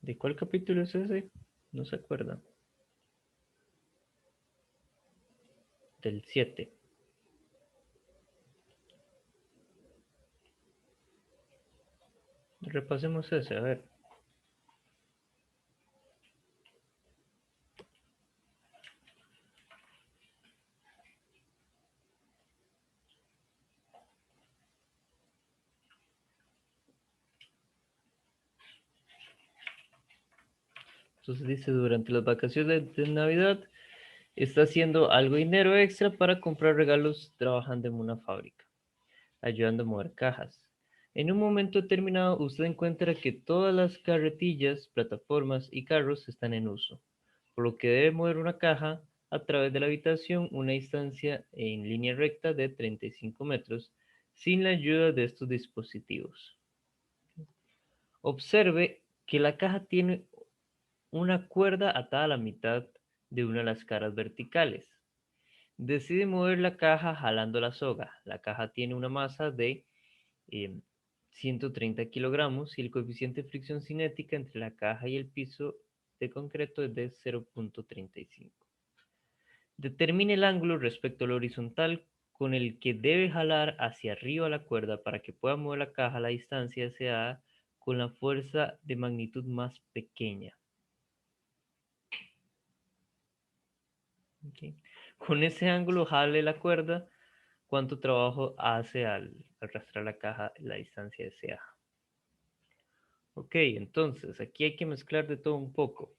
¿De cuál capítulo es ese? No se acuerda. Del 7. Repasemos ese, a ver. Entonces dice, durante las vacaciones de Navidad está haciendo algo de dinero extra para comprar regalos trabajando en una fábrica, ayudando a mover cajas. En un momento determinado, usted encuentra que todas las carretillas, plataformas y carros están en uso, por lo que debe mover una caja a través de la habitación una distancia en línea recta de 35 metros sin la ayuda de estos dispositivos. Observe que la caja tiene una cuerda atada a la mitad de una de las caras verticales. Decide mover la caja jalando la soga. La caja tiene una masa de 130 kilogramos y el coeficiente de fricción cinética entre la caja y el piso de concreto es de 0.35. Determine el ángulo respecto al horizontal con el que debe jalar hacia arriba la cuerda para que pueda mover la caja a la distancia deseada con la fuerza de magnitud más pequeña. Okay. Con ese ángulo jale la cuerda, cuánto trabajo hace al arrastrar la caja la distancia deseada. Ok, entonces aquí hay que mezclar de todo un poco.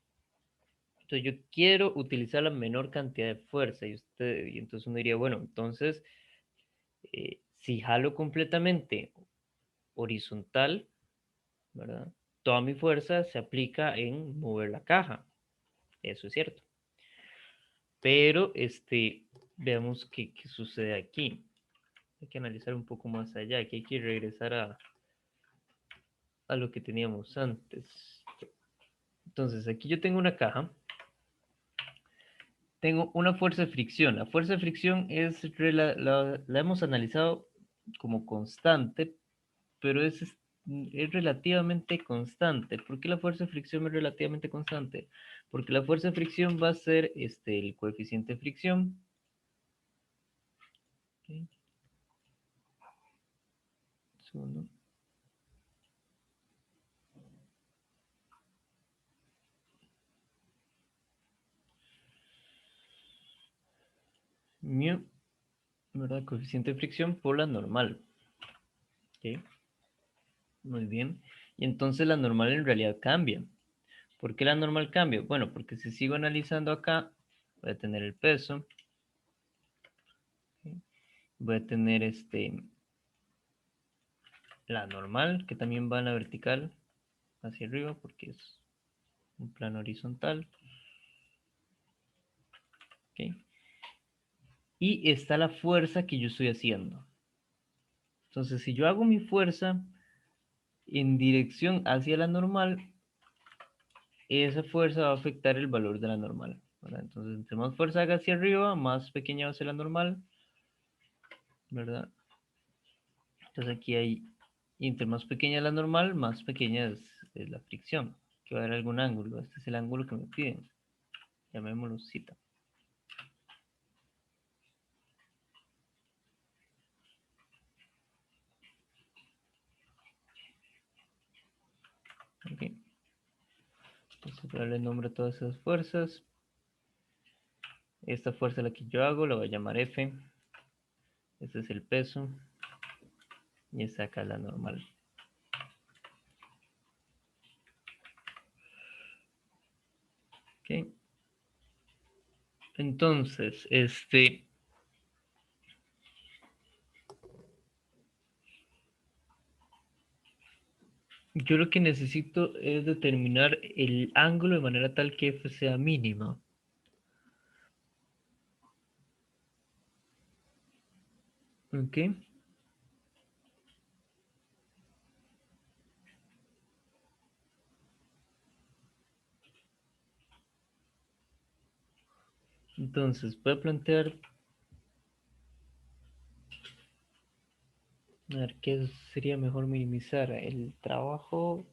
Entonces yo quiero utilizar la menor cantidad de fuerza y entonces uno diría, bueno, entonces si jalo completamente horizontal, ¿verdad? Toda mi fuerza se aplica en mover la caja. Eso es cierto. Pero veamos qué sucede aquí. Hay que analizar un poco más allá. Aquí hay que regresar a lo que teníamos antes. Entonces, aquí yo tengo una caja. Tengo una fuerza de fricción. La fuerza de fricción la hemos analizado como constante, pero es relativamente constante. ¿Por qué la fuerza de fricción es relativamente constante? Porque la fuerza de fricción va a ser el coeficiente de fricción. Okay. Segundo. Mu, ¿verdad? Coeficiente de fricción por la normal. ¿Okay? Muy bien. Y entonces la normal en realidad cambia. ¿Por qué la normal cambia? Bueno, porque si sigo analizando acá, voy a tener el peso. ¿Okay? Voy a tener la normal, que también va en la vertical hacia arriba, porque es un plano horizontal. ¿Okay? Y está la fuerza que yo estoy haciendo. Entonces, si yo hago mi fuerza en dirección hacia la normal, esa fuerza va a afectar el valor de la normal, ¿verdad? Entonces, entre más fuerza haga hacia arriba, más pequeña va a ser la normal, ¿verdad? Entonces aquí hay, y entre más pequeña la normal, más pequeña es la fricción, que va a haber algún ángulo. Este es el ángulo que me piden. Llamémoslo zeta. Ok. Entonces voy a darle nombre a todas esas fuerzas. Esta fuerza la que yo hago la voy a llamar F. Este es el peso. Y esta acá es la normal. Ok. Entonces, yo lo que necesito es determinar el ángulo de manera tal que F sea mínima. Ok. Entonces, voy a plantear, a ver, ¿qué sería mejor minimizar? El trabajo.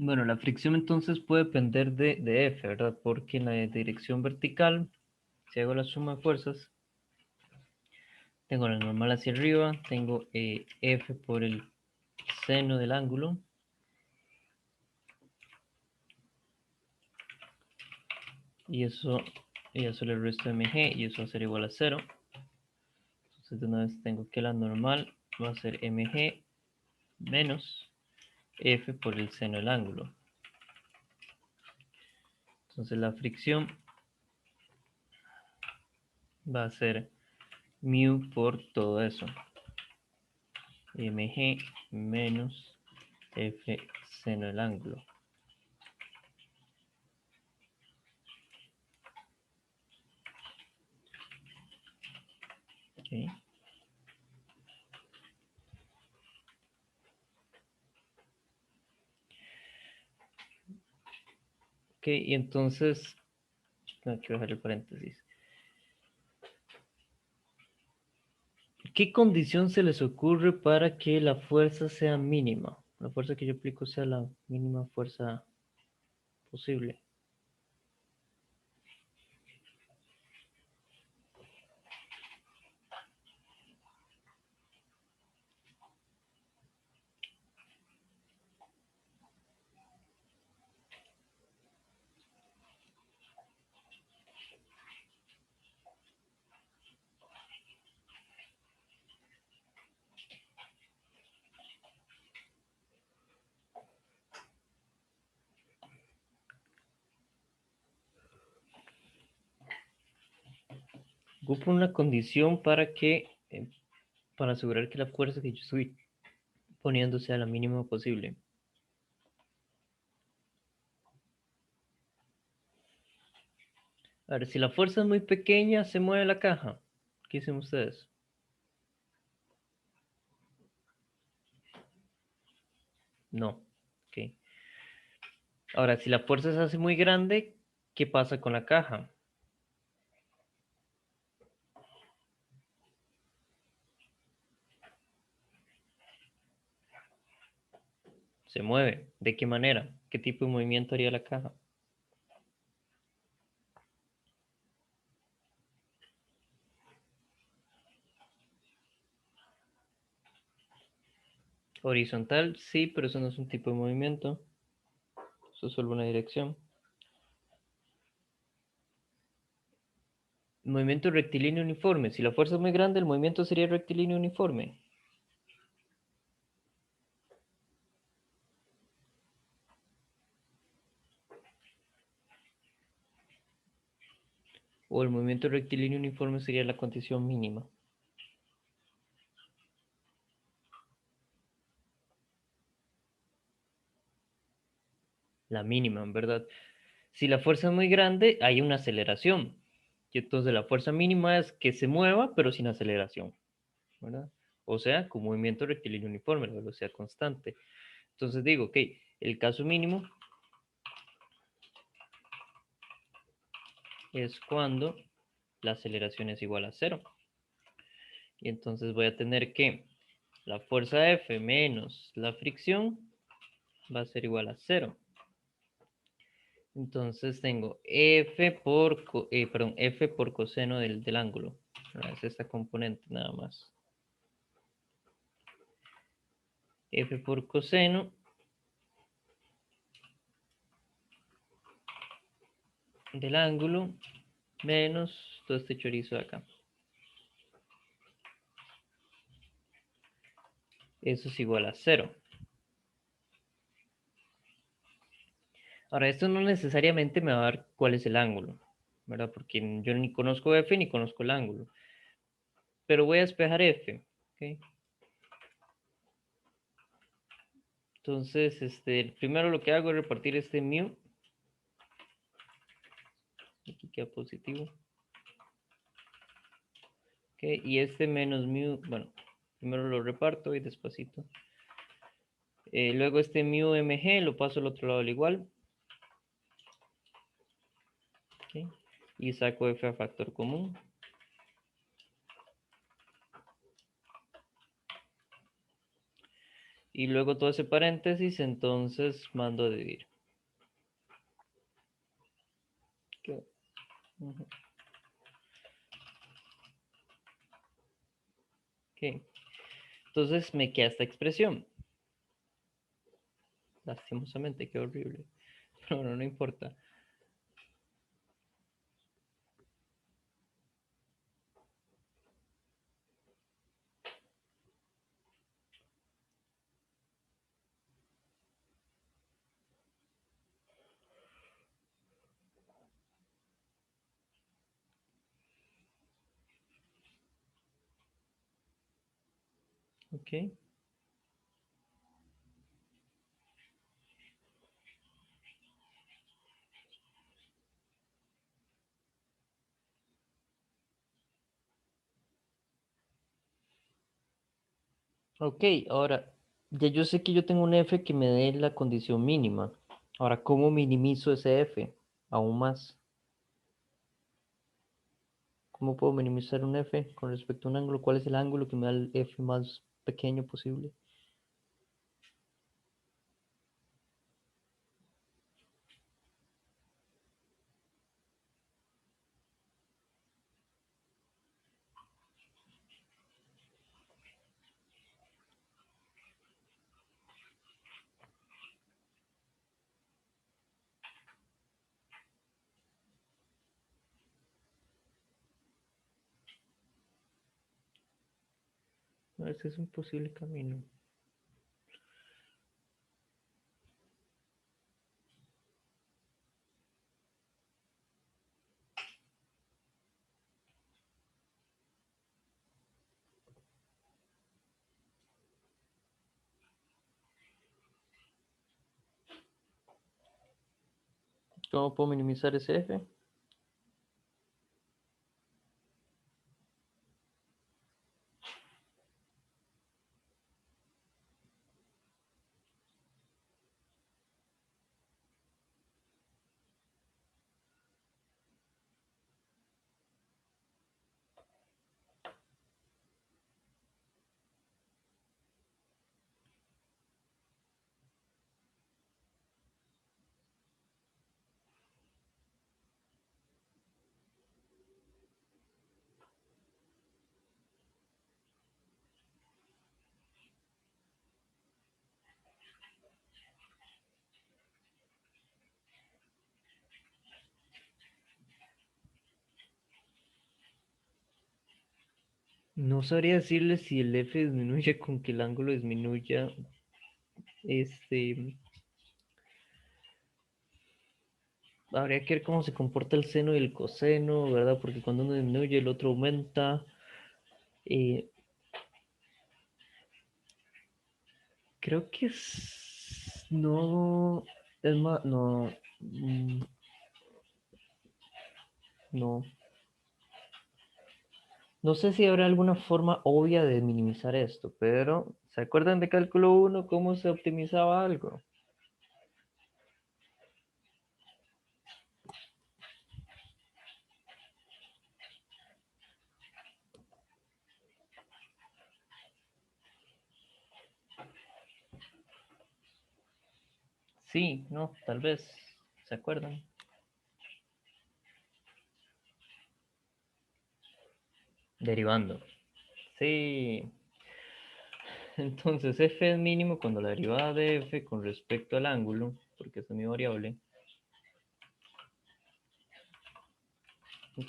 Bueno, la fricción entonces puede depender de F, ¿verdad? Porque en la dirección vertical, si hago la suma de fuerzas, tengo la normal hacia arriba, tengo F por el seno del ángulo. Y eso le resto mg y eso va a ser igual a 0. Entonces de una vez tengo que la normal va a ser mg menos F por el seno del ángulo. Entonces la fricción va a ser mu por todo eso. Mg menos F seno del ángulo. Okay. Ok, y entonces, tengo que bajar el paréntesis. ¿Qué condición se les ocurre para que la fuerza sea mínima? La fuerza que yo aplico sea la mínima fuerza posible. Ocupo una condición para para asegurar que la fuerza que yo estoy poniendo sea la mínima posible. A ver, si la fuerza es muy pequeña, se mueve la caja. ¿Qué dicen ustedes? No. Ok. Ahora, si la fuerza se hace muy grande, ¿qué pasa con la caja? Se mueve. ¿De qué manera? ¿Qué tipo de movimiento haría la caja? Horizontal, sí, pero eso no es un tipo de movimiento. Eso es solo una dirección. Movimiento rectilíneo uniforme. Si la fuerza es muy grande, el movimiento sería rectilíneo uniforme. O el movimiento rectilíneo uniforme sería la condición mínima. La mínima, en verdad. Si la fuerza es muy grande, hay una aceleración. Y entonces la fuerza mínima es que se mueva, pero sin aceleración, ¿verdad? O sea, con movimiento rectilíneo uniforme, la velocidad constante. Entonces digo, ok, el caso mínimo es cuando la aceleración es igual a 0. Y entonces voy a tener que la fuerza F menos la fricción va a ser igual a 0. Entonces tengo F por coseno del ángulo. Es esta componente nada más. F por coseno del ángulo menos todo este chorizo de acá. Eso es igual a 0. Ahora, esto no necesariamente me va a dar cuál es el ángulo, ¿verdad? Porque yo ni conozco F ni conozco el ángulo. Pero voy a despejar F, ¿ok? Entonces, primero lo que hago es repartir este mu. Aquí queda positivo. Ok, y este menos mu, bueno, primero lo reparto y despacito. Luego este mu mg lo paso al otro lado al igual. Okay, y saco f a factor común. y luego todo ese paréntesis, entonces mando a dividir. ¿Qué? Ujú. Ok. Entonces me queda esta expresión. Lastimosamente, qué horrible. Pero bueno, no importa. Ok. Ok, ahora, ya yo sé que yo tengo un f que me dé la condición mínima. Ahora, ¿cómo minimizo ese f? Aún más. ¿Cómo puedo minimizar un f con respecto a un ángulo? ¿Cuál es el ángulo que me da el f más pequeño posible? No, ese es un posible camino. ¿Cómo puedo minimizar ese f? No sabría decirle si el f disminuye con que el ángulo disminuya. Este, habría que ver cómo se comporta el seno y el coseno, ¿verdad? Porque cuando uno disminuye, el otro aumenta. Eh, creo que no, es más, no, no. No sé si habrá alguna forma obvia de minimizar esto, pero ¿se acuerdan de cálculo uno cómo se optimizaba algo? Sí, no, tal vez, ¿se acuerdan? Derivando. Sí. Entonces f es mínimo cuando la derivada de f con respecto al ángulo, porque es mi variable,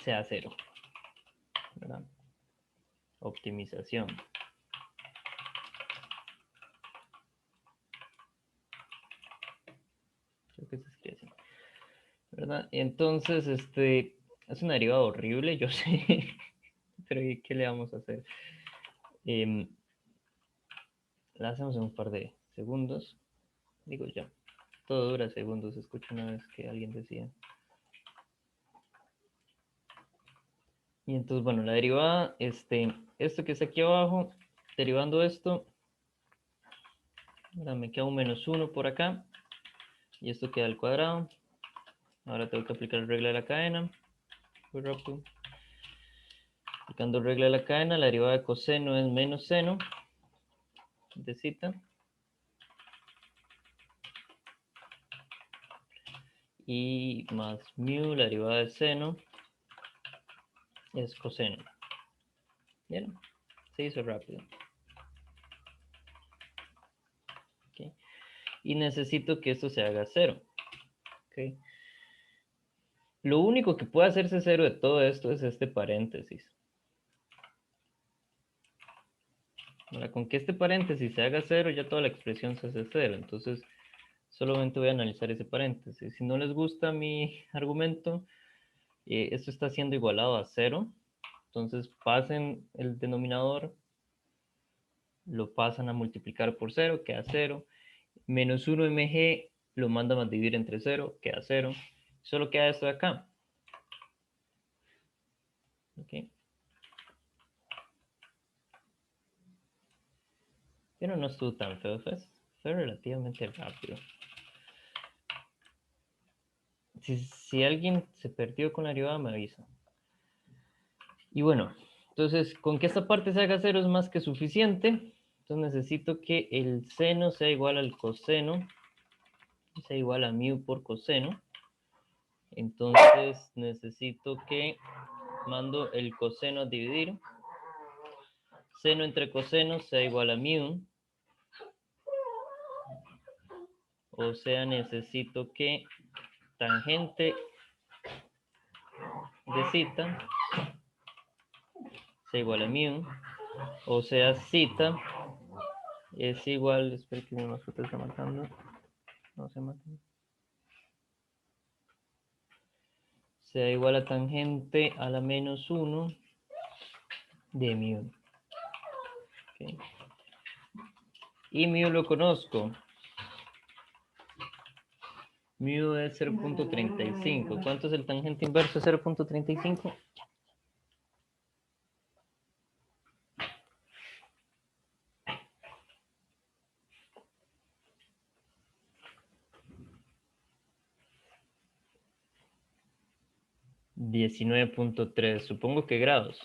sea cero, ¿verdad? Optimización. Creo que se escribe así, ¿verdad? Y entonces, es una derivada horrible, yo sé, pero ¿y qué le vamos a hacer? Em, la hacemos en un par de segundos, digo ya, todo dura segundos, escucho una vez que alguien decía. Y entonces, bueno, la derivada, esto que está aquí abajo, derivando esto, ahora me queda un menos 1 por acá, y esto queda al cuadrado. Ahora tengo que aplicar la regla de la cadena. Muy rápido. Aplicando regla de la cadena, la derivada de coseno es menos seno de cita. y más mu, la derivada de seno, es coseno. Bien, se hizo rápido. Okay. Y necesito que esto se haga 0. Okay. Lo único que puede hacerse 0 de todo esto es este paréntesis. Ahora, con que este paréntesis se haga 0, ya toda la expresión se hace 0. Entonces, solamente voy a analizar ese paréntesis. Si no les gusta mi argumento, esto está siendo igualado a 0. Entonces, pasen el denominador, lo pasan a multiplicar por 0, queda 0. Menos 1 mg lo mandan a dividir entre 0, queda 0. Solo queda esto de acá. ¿Ok? Pero no estuvo tan feo, fue relativamente rápido. Si alguien se perdió con la derivada, me avisa. Y bueno, entonces, con que esta parte se haga 0 es más que suficiente. Entonces necesito que el seno sea igual al coseno, sea igual a mu por coseno. Entonces necesito que mando el coseno a dividir. Seno entre coseno sea igual a mu. O sea, necesito que tangente de zeta sea igual a mu. O sea, zeta es igual, espero que mi mascota está matando. No se maten. Sea igual a tangente a la menos 1 de mu. Okay. Y mu lo conozco. Mu es 0.35. ¿Cuánto es el tangente inverso de 0.35? $19.3. Supongo que grados.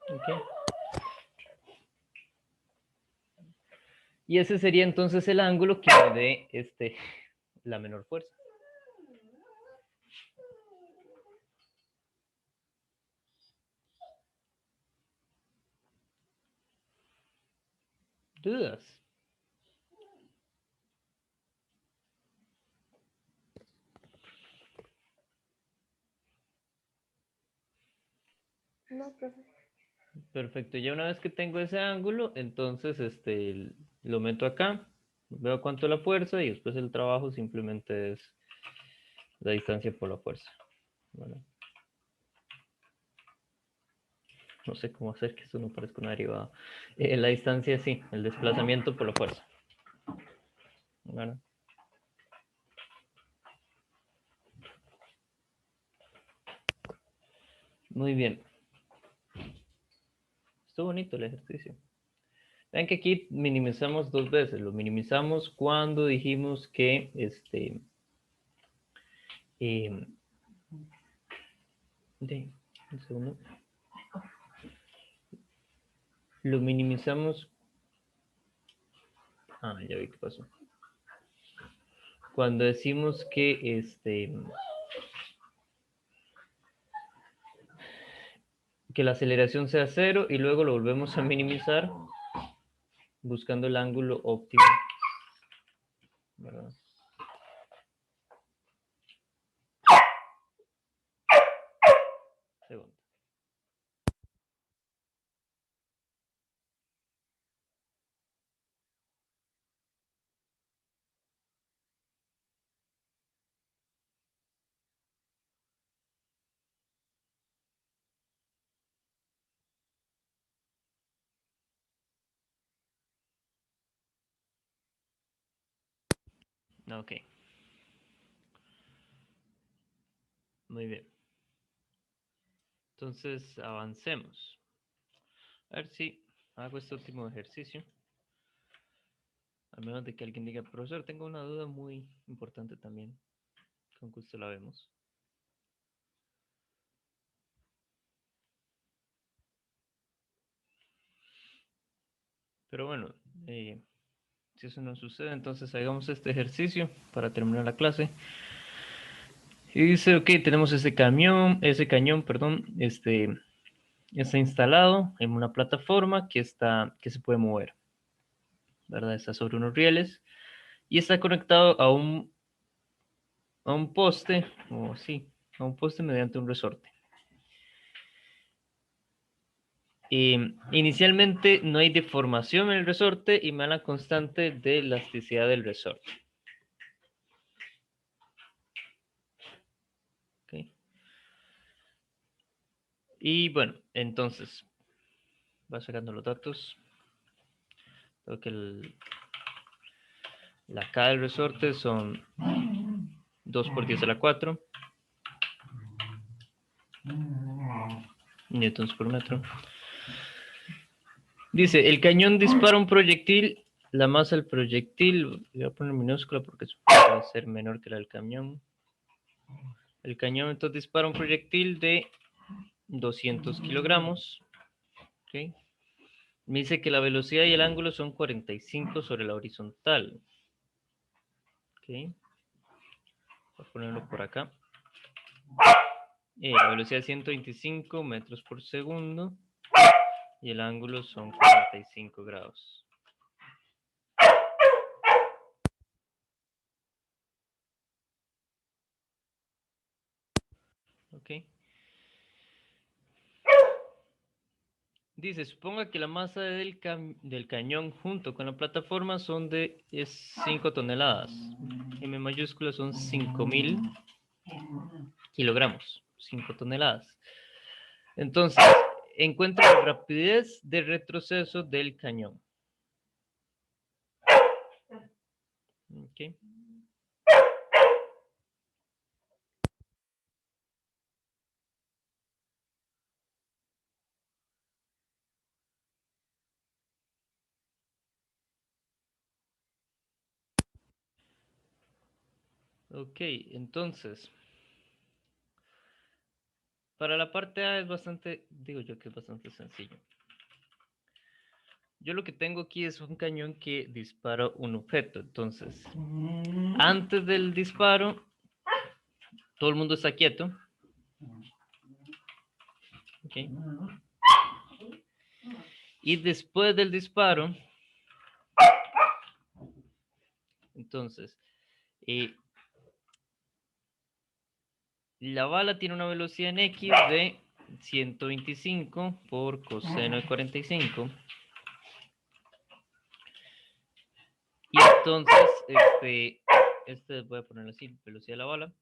Okay. Y ese sería entonces el ángulo que me dé la menor fuerza. ¿Dudas? No, profe. Perfecto. Ya una vez que tengo ese ángulo, entonces lo meto acá, veo cuánto es la fuerza y después el trabajo simplemente es la distancia por la fuerza. Bueno. No sé cómo hacer que esto no parezca una derivada. La distancia sí, el desplazamiento por la fuerza. Bueno. Muy bien. Estuvo bonito el ejercicio. Vean que aquí minimizamos dos veces. Lo minimizamos cuando dijimos que un segundo. Lo minimizamos. Ya vi qué pasó. Cuando decimos que que la aceleración sea 0 y luego lo volvemos a minimizar buscando el ángulo óptimo. ¿Verdad? Segundo. Ok. Muy bien. Entonces, avancemos. A ver si hago este último ejercicio. A menos de que alguien diga, profesor, tengo una duda muy importante también. Con gusto la vemos. Pero bueno, si eso no sucede, entonces hagamos este ejercicio para terminar la clase. Y dice, ok, tenemos ese cañón, perdón, está instalado en una plataforma que se puede mover, ¿verdad? Está sobre unos rieles y está conectado a un poste, o sí, a un poste mediante un resorte. Inicialmente no hay deformación en el resorte y me da la constante de elasticidad del resorte. Okay. Y bueno, entonces, va sacando los datos. Creo que la K del resorte son 2 por 10 a la 4 newtons por metro. Dice, el cañón dispara un proyectil, la masa del proyectil, voy a poner minúscula porque va a ser menor que la del cañón. El cañón entonces dispara un proyectil de 200 kilogramos. Okay. Me dice que la velocidad y el ángulo son 45 sobre la horizontal. Okay. Voy a ponerlo por acá. La velocidad es 125 metros por segundo y el ángulo son 45 grados. Ok. Dice, suponga que la masa del cañón junto con la plataforma son de 5 toneladas. M mayúscula son 5.000 kilogramos. 5 toneladas. Entonces, encuentra la rapidez de retroceso del cañón. Ok. Ok, entonces, para la parte A es bastante, digo yo que es bastante sencillo. Yo lo que tengo aquí es un cañón que dispara un objeto. Entonces, antes del disparo, todo el mundo está quieto. Okay. Y después del disparo, entonces, la bala tiene una velocidad en X de 125 por coseno de 45. Y entonces, voy a ponerlo así, velocidad de la bala.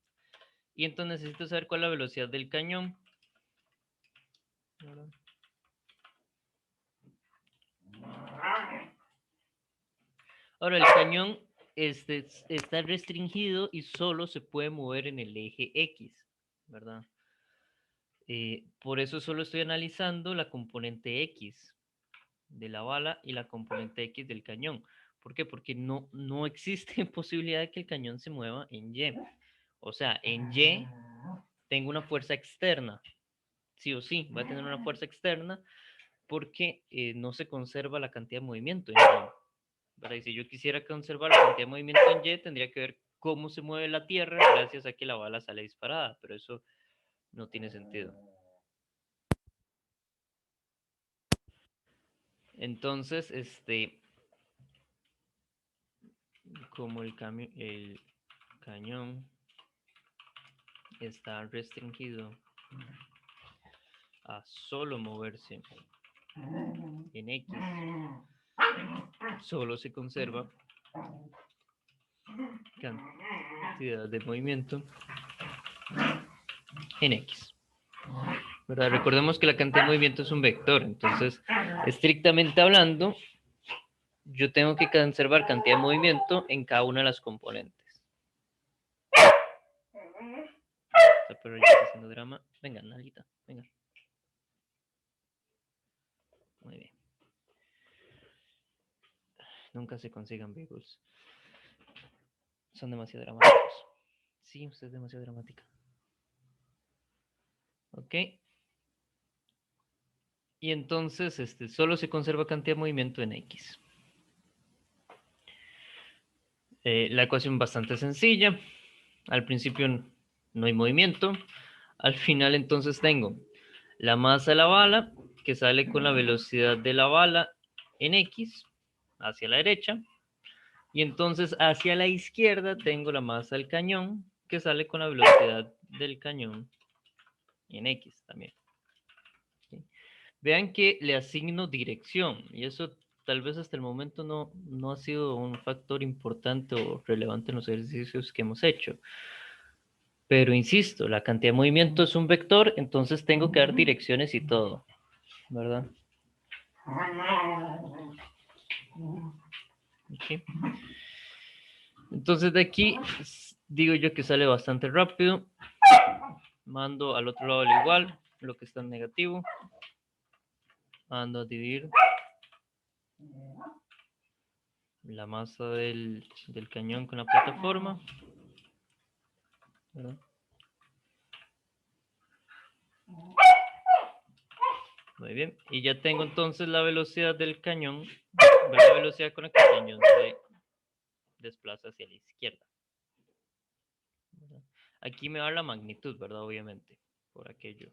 Y entonces necesito saber cuál es la velocidad del cañón. Ahora, el cañón está restringido y solo se puede mover en el eje X, ¿verdad? Por eso solo estoy analizando la componente X de la bala y la componente X del cañón. ¿Por qué? Porque no existe posibilidad de que el cañón se mueva en Y. O sea, en Y tengo una fuerza externa. Sí o sí, va a tener una fuerza externa porque no se conserva la cantidad de movimiento en Y. ¿Verdad? Y si yo quisiera conservar la cantidad de movimiento en Y, tendría que ver cómo se mueve la Tierra gracias a que la bala sale disparada, pero eso no tiene sentido. Entonces, como el cañón está restringido a solo moverse en X, solo se conserva cantidad de movimiento en X. ¿Verdad? Recordemos que la cantidad de movimiento es un vector, entonces, estrictamente hablando, yo tengo que conservar cantidad de movimiento en cada una de las componentes. Esta perro ya está haciendo drama. Venga, Nalita, venga. Muy bien. Nunca se consigan beagles. Son demasiado dramáticos. Sí, usted es demasiado dramática. Ok. Y entonces solo se conserva cantidad de movimiento en X. La ecuación bastante sencilla. Al principio no hay movimiento. Al final entonces tengo la masa de la bala que sale con la velocidad de la bala en X hacia la derecha. Y entonces hacia la izquierda tengo la masa del cañón que sale con la velocidad del cañón en X también. ¿Sí? Vean que le asigno dirección y eso tal vez hasta el momento no ha sido un factor importante o relevante en los ejercicios que hemos hecho. Pero insisto, la cantidad de movimiento es un vector, entonces tengo que dar direcciones y todo, ¿verdad? Okay. Entonces de aquí digo yo que sale bastante rápido. Mando al otro lado al igual, lo que está en negativo. Mando a dividir la masa del cañón con la plataforma. ¿Verdad? Muy bien. Y ya tengo entonces la velocidad del cañón, la velocidad con la que el cañón se desplaza hacia la izquierda. ¿Verdad? Aquí me da la magnitud, ¿verdad? Obviamente, por aquello.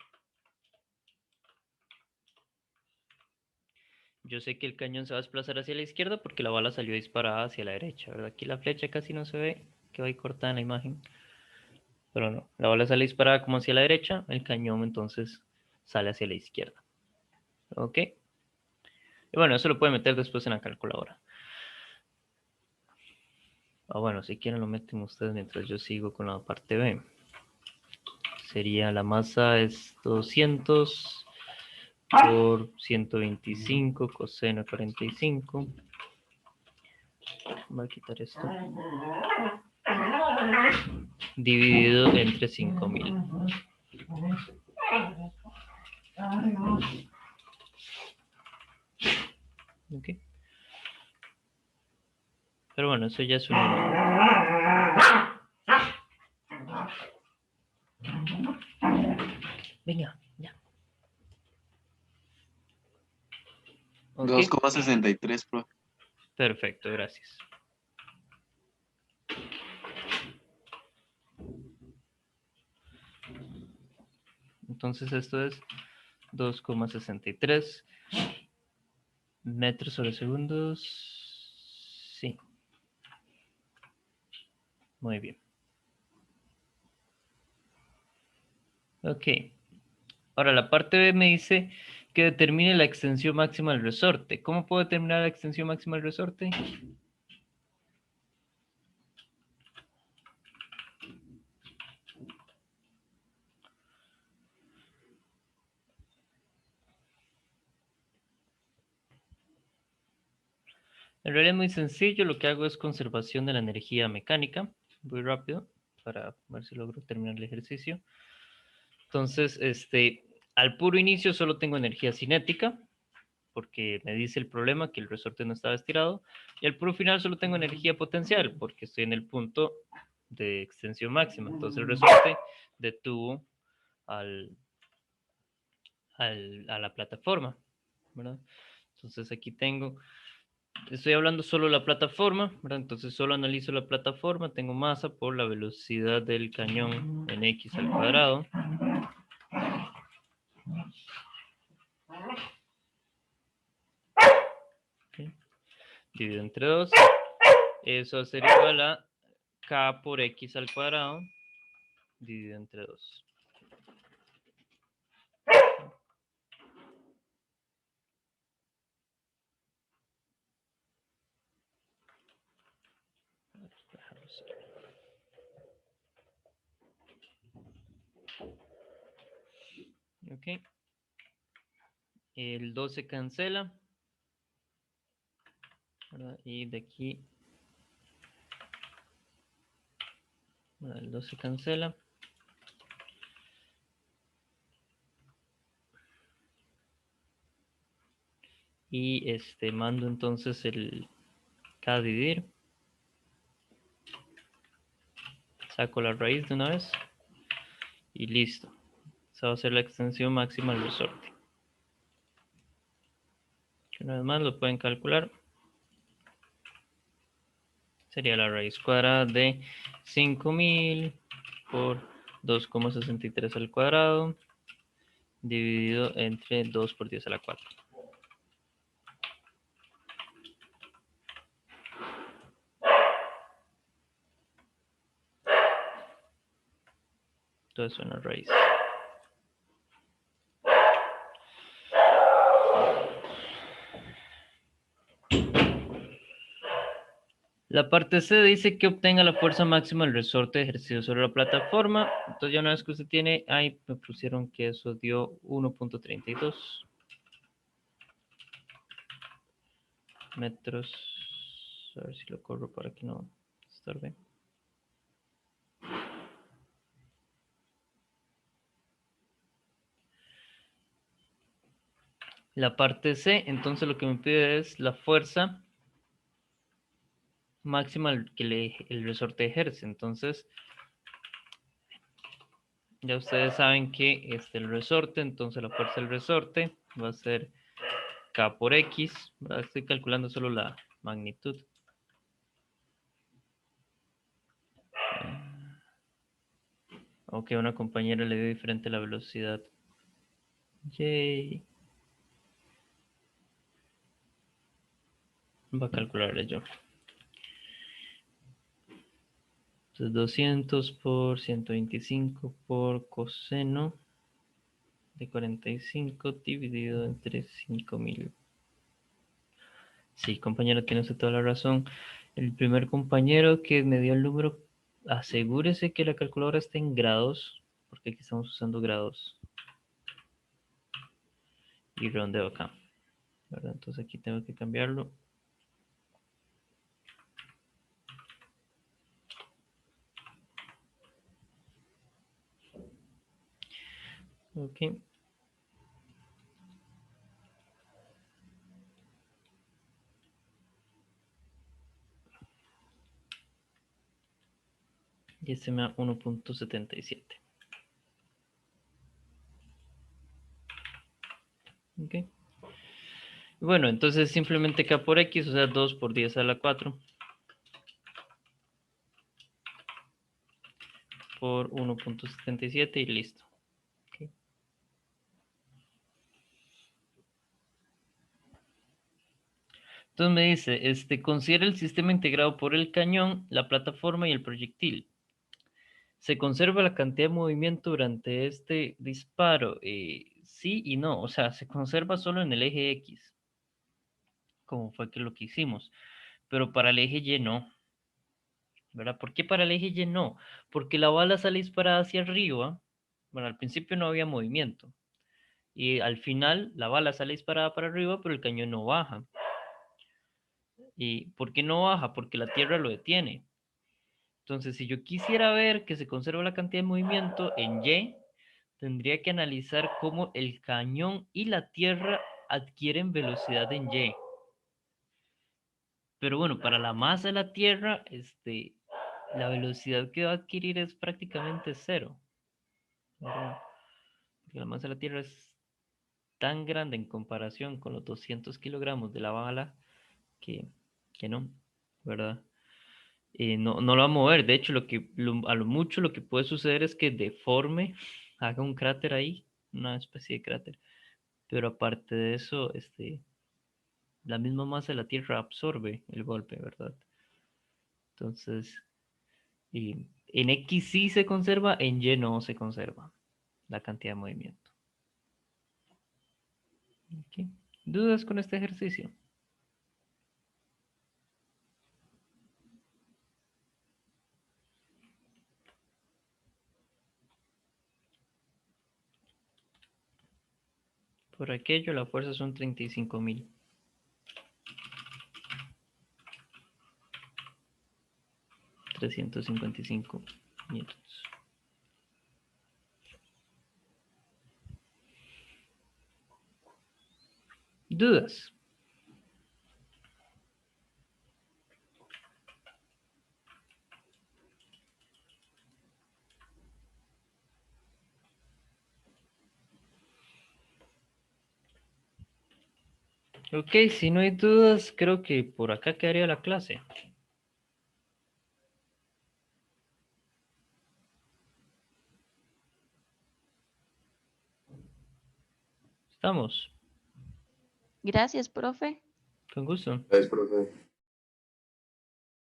Yo sé que el cañón se va a desplazar hacia la izquierda porque la bala salió disparada hacia la derecha, ¿verdad? Aquí la flecha casi no se ve, que va ahí cortada en la imagen. Pero no, la bala sale disparada como hacia la derecha, el cañón entonces sale hacia la izquierda. ¿Ok? Y bueno, eso lo pueden meter después en la calculadora. O bueno, si quieren lo meten ustedes mientras yo sigo con la parte B. Sería la masa es 200 por 125 coseno 45. Voy a quitar esto. Dividido entre 5000. Ok. Pero bueno, eso ya es un Venga, ya. Ok. 2,63, profe. Perfecto, gracias. Entonces esto es 2,63 metros sobre segundos. Sí. Muy bien. Ok. Ahora la parte B me dice que determine la extensión máxima del resorte. ¿Cómo puedo determinar la extensión máxima del resorte? En realidad es muy sencillo, lo que hago es conservación de la energía mecánica. Voy rápido para ver si logro terminar el ejercicio. Entonces, al puro inicio solo tengo energía cinética, porque me dice el problema que el resorte no estaba estirado. Y al puro final solo tengo energía potencial, porque estoy en el punto de extensión máxima. Entonces el resorte detuvo a la plataforma, ¿verdad? Entonces aquí tengo, estoy hablando solo de la plataforma, ¿verdad? Entonces solo analizo la plataforma, tengo masa por la velocidad del cañón en x al cuadrado. Okay. Dividido entre 2. Eso va a ser igual a k por x al cuadrado dividido entre 2. Ok. El 2 se cancela. ¿Verdad? Y de aquí. ¿Verdad? El 2 se cancela. Y mando entonces el k a dividir. Saco la raíz de una vez. Y listo. Esa va a ser la extensión máxima del resorte. Una vez más lo pueden calcular. Sería la raíz cuadrada de 5000 por 2,63 al cuadrado dividido entre 2 por 10 a la 4. Todo eso en la raíz. La parte C dice que obtenga la fuerza máxima del resorte ejercido sobre la plataforma. Entonces ya una vez que usted tiene, ahí me pusieron que eso dio 1.32 metros. A ver si lo corro para que no estorbe. La parte C, entonces lo que me pide es la fuerza máxima que el resorte ejerce. Entonces, ya ustedes saben que el resorte, entonces la fuerza del resorte va a ser K por X. ¿Verdad? Estoy calculando solo la magnitud. Aunque a una compañera le dio diferente la velocidad. Yay. Va a calcularle yo. Entonces 200 por 125 por coseno de 45 dividido entre 5000. Sí, compañero, tiene usted toda la razón. El primer compañero que me dio el número, asegúrese que la calculadora esté en grados, porque aquí estamos usando grados. Y redondeo acá. ¿Verdad? Entonces aquí tengo que cambiarlo. Ok. Y este me da 1.77. Ok. Bueno, entonces simplemente K por X, o sea, 2 por 10 a la 4. Por 1.77 y listo. Okay. Entonces me dice, considera el sistema integrado por el cañón, la plataforma y el proyectil. ¿Se conserva la cantidad de movimiento durante este disparo? Sí y no. O sea, se conserva solo en el eje X, como fue que lo que hicimos. Pero para el eje Y no. ¿Verdad? ¿Por qué para el eje Y no? Porque la bala sale disparada hacia arriba. Bueno, al principio no había movimiento. Y al final la bala sale disparada para arriba, pero el cañón no baja. ¿Y por qué no baja? Porque la Tierra lo detiene. Entonces, si yo quisiera ver que se conserva la cantidad de movimiento en Y, tendría que analizar cómo el cañón y la Tierra adquieren velocidad en Y. Pero bueno, para la masa de la Tierra, la velocidad que va a adquirir es prácticamente cero. ¿Verdad? Porque la masa de la Tierra es tan grande en comparación con los 200 kilogramos de la bala que no, ¿verdad? No lo va a mover. De hecho, a lo mucho lo que puede suceder es que deforme, haga un cráter ahí, una especie de cráter. Pero aparte de eso, la misma masa de la Tierra absorbe el golpe, ¿verdad? Entonces, en X sí se conserva, en Y no se conserva la cantidad de movimiento. ¿Okay? ¿Dudas con este ejercicio? Por aquello, la fuerza son 35.000. 355 newtons. ¿Dudas? Ok, si no hay dudas, creo que por acá quedaría la clase. ¿Estamos? Gracias, profe. Con gusto. Gracias, profe.